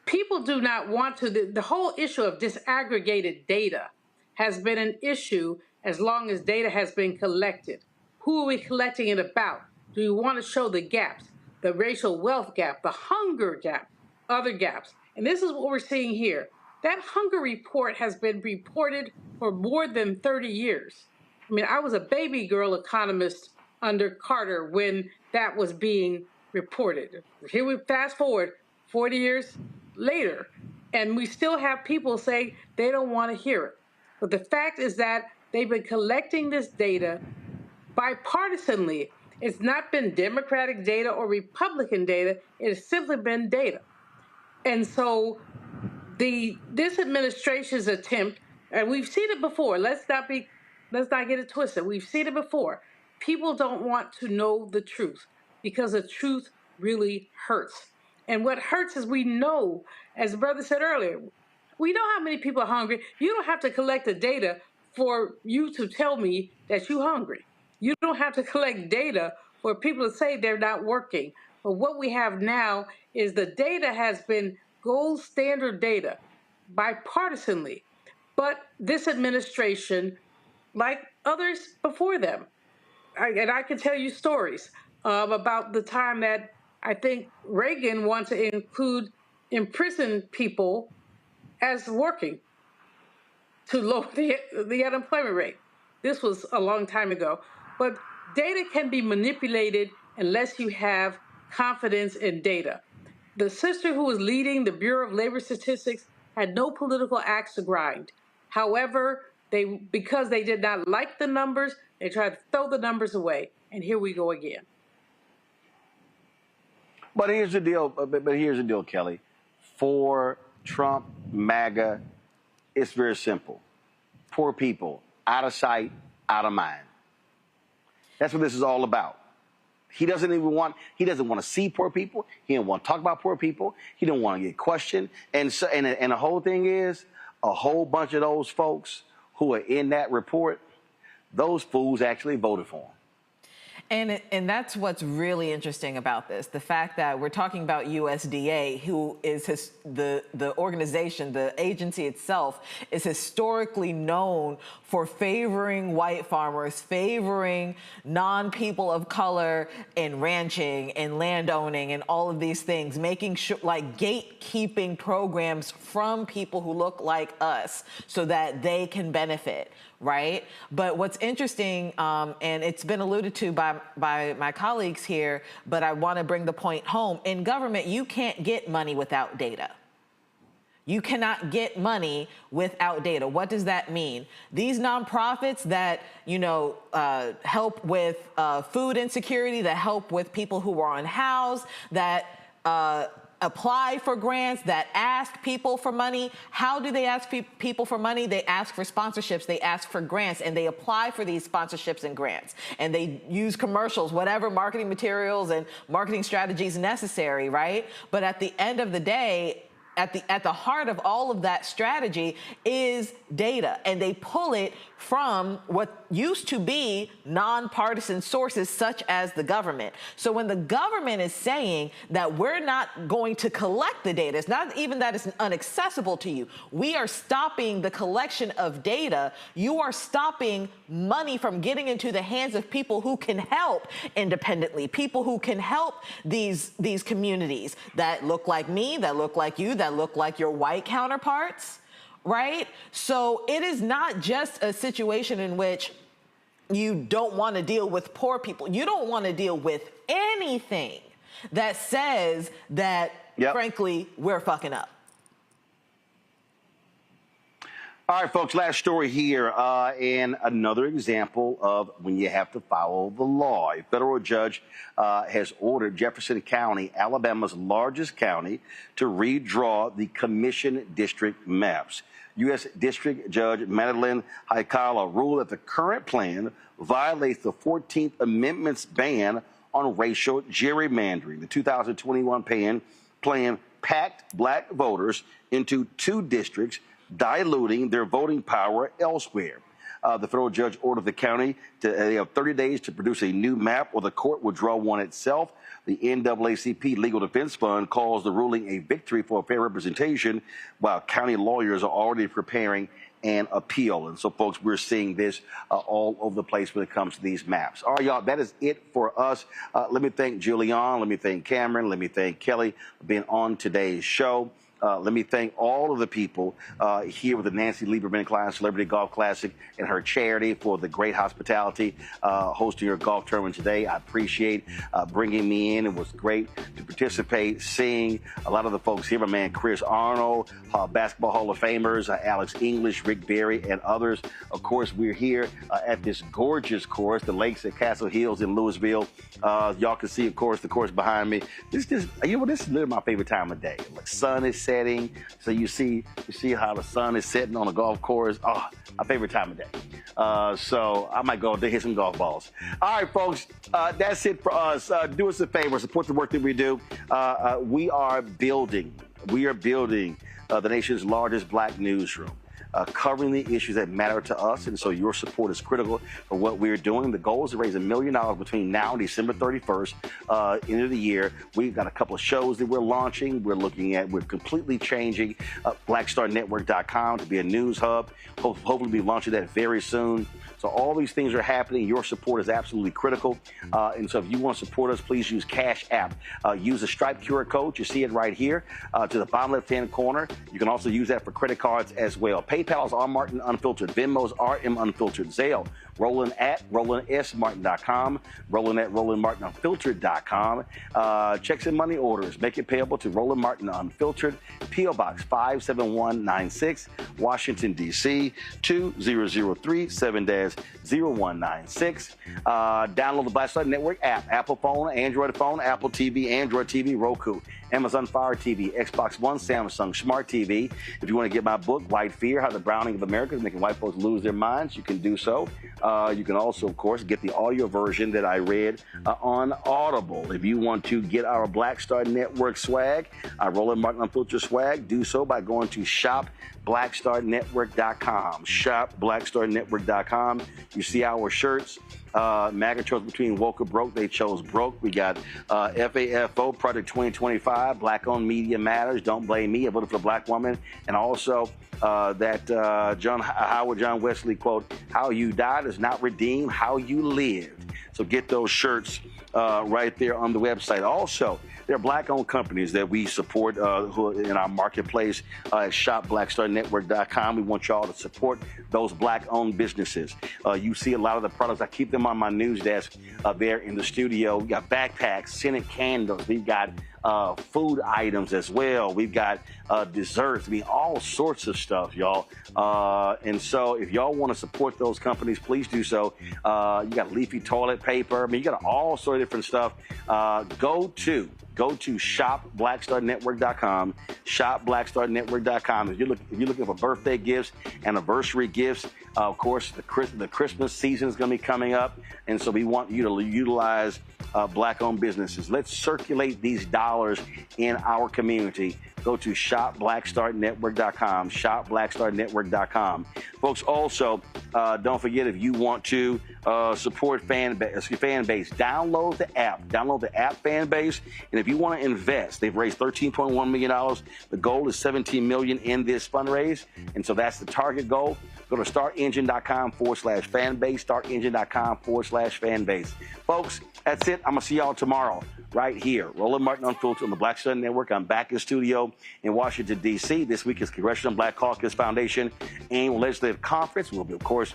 People do not want to, the whole issue of disaggregated data has been an issue as long as data has been collected. Who are we collecting it about? Do we want to show the gaps, the racial wealth gap, the hunger gap, other gaps? And this is what we're seeing here. That hunger report has been reported for more than 30 years. I mean, I was a baby girl economist under Carter when that was being reported. Here we fast forward 40 years later, and we still have people say they don't want to hear it. But the fact is that they've been collecting this data bipartisanly. It's not been Democratic data or Republican data. It has simply been data. And so this administration's attempt, and we've seen it before, let's not get it twisted. We've seen it before. People don't want to know the truth because the truth really hurts. And what hurts is we know, as the brother said earlier, we know how many people are hungry. You don't have to collect the data for you to tell me that you're hungry. You don't have to collect data for people to say they're not working. But what we have now is the data has been gold standard data, bipartisanly. But this administration, like others before them, and I can tell you stories about the time that I think Reagan wanted to include imprisoned people as working to lower the unemployment rate. This was a long time ago. But data can be manipulated unless you have confidence in data. The sister who was leading the Bureau of Labor Statistics had no political axe to grind. However, because they did not like the numbers, they tried to throw the numbers away. And here we go again. But here's the deal, Kelly. For Trump, MAGA, it's very simple. Poor people, out of sight, out of mind. That's what this is all about. He doesn't want to see poor people. He don't want to talk about poor people. He don't want to get questioned. And the whole thing is, a whole bunch of those folks who are in that report, those fools actually voted for him. And that's what's really interesting about this. The fact that we're talking about USDA, who is the organization, the agency itself, is historically known for favoring white farmers, favoring non-people of color in ranching and landowning and all of these things, making sure, like gatekeeping programs from people who look like us so that they can benefit. Right? But what's interesting, and it's been alluded to by my colleagues here, but I want to bring the point home. In government, you can't get money without data. You cannot get money without data. What does that mean? These nonprofits that, help with food insecurity, that help with people who are unhoused, that apply for grants, that ask people for money. How do they ask people for money? They ask for sponsorships, they ask for grants, and they apply for these sponsorships and grants. And they use commercials, whatever marketing materials and marketing strategies necessary, right? But at the end of the day, at the heart of all of that strategy is data, and they pull it from what used to be nonpartisan sources such as the government. So when the government is saying that we're not going to collect the data, it's not even that it's inaccessible to you. We are stopping the collection of data. You are stopping money from getting into the hands of people who can help independently, people who can help these communities that look like me, that look like you, that look like your white counterparts, right? So it is not just a situation in which you don't want to deal with poor people. You don't want to deal with anything that says that, frankly, we're fucking up. All right, folks, last story here, and another example of when you have to follow the law. A federal judge has ordered Jefferson County, Alabama's largest county, to redraw the commission district maps. U.S. District Judge Madeline Haikala ruled that the current plan violates the 14th Amendment's ban on racial gerrymandering. The 2021 plan packed black voters into 2 districts, diluting their voting power elsewhere. The federal judge ordered the county they have 30 days to produce a new map, or the court will draw one itself. The NAACP Legal Defense Fund calls the ruling a victory for fair representation, while county lawyers are already preparing an appeal. And so, folks, we're seeing this all over the place when it comes to these maps. All right, y'all, that is it for us. Let me thank Julian. Let me thank Cameron. Let me thank Kelly for being on today's show. Let me thank all of the people here with the Nancy Lieberman Klein Celebrity Golf Classic and her charity for the great hospitality hosting your golf tournament today. I appreciate bringing me in. It was great to participate, seeing a lot of the folks here. My man Chris Arnold, Basketball Hall of Famers, Alex English, Rick Berry, and others. Of course, we're here at this gorgeous course, the Lakes at Castle Hills in Louisville. Y'all can see, of course, the course behind me. This is literally my favorite time of day. Like, sun is setting, so you see how the sun is setting on the golf course. Oh, my favorite time of day. So I might go out there hit some golf balls. All right, folks, that's it for us. Do us a favor, support the work that we do. We are building the nation's largest black newsroom, covering the issues that matter to us, and so your support is critical for what we're doing. The goal is to raise $1 million between now and December 31st, end of the year. We've got a couple of shows that we're launching. We're completely changing blackstarnetwork.com to be a news hub. Hopefully be launching that very soon. So all these things are happening. Your support is absolutely critical. And so if you want to support us, please use Cash App. Use the Stripe QR code. You see it right here to the bottom left-hand corner. You can also use that for credit cards as well. PayPal is R Martin Unfiltered. Venmo's RM Unfiltered. Zelle, Roland at RolandSMartin.com. Roland at RolandMartinUnfiltered.com. Checks and money orders. Make it payable to Roland Martin Unfiltered. P.O. Box 57196, Washington, D.C. 20037-0196. Download the Black Star Network app. Apple phone, Android phone, Apple TV, Android TV, Roku, Amazon Fire TV, Xbox One, Samsung Smart TV. If you want to get my book, White Fear, How the Browning of America is Making White Folks Lose Their Minds, you can do so. You can also, of course, get the audio version that I read on Audible. If you want to get our Black Star Network swag, our Roland Martin Unfiltered swag, do so by going to shopblackstarnetwork.com. Shopblackstarnetwork.com. You see our shirts. MAGA chose between woke or broke. They chose broke. We got FAFO, Project 2025, Black-owned media matters. Don't blame me. I voted for a black woman. And also that Howard John Wesley quote, how you died is not redeemed, how you lived. So get those shirts right there on the website. Also, there are black-owned companies that we support who are in our marketplace at shopblackstarnetwork.com. We want y'all to support those black-owned businesses. You see a lot of the products. I keep them on my news desk there in the studio. We got backpacks, scented candles. We've got food items as well. We've got desserts. I mean, all sorts of stuff, y'all. And so if y'all want to support those companies, please do so. You got leafy toilet paper. I mean, you got all sorts of different stuff. Go to shopblackstarnetwork.com, shopblackstarnetwork.com. If you're looking for birthday gifts, anniversary gifts, of course, the Christmas season is going to be coming up, and so we want you to utilize black-owned businesses. Let's circulate these dollars in our community. Go to shopblackstarnetwork.com, shopblackstarnetwork.com. Folks, also, don't forget, if you want to support Fanbase, download the app. Download the app Fanbase. And if you want to invest, they've raised $13.1 million. The goal is $17 million in this fundraise. And so that's the target goal. Go to startengine.com/fanbase, startengine.com/fanbase. Folks, that's it. I'm going to see y'all tomorrow right here. Roland Martin Unfiltered on the Black Star Network. I'm back in studio in Washington, D.C. This week is Congressional Black Caucus Foundation Annual Legislative Conference. We'll be, of course,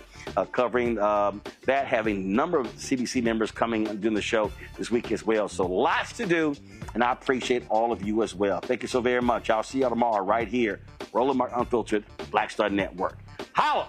covering that, having a number of CBC members coming and doing the show this week as well. So lots to do, and I appreciate all of you as well. Thank you so very much. I'll see y'all tomorrow right here. Roland Martin Unfiltered, Black Star Network. Holla!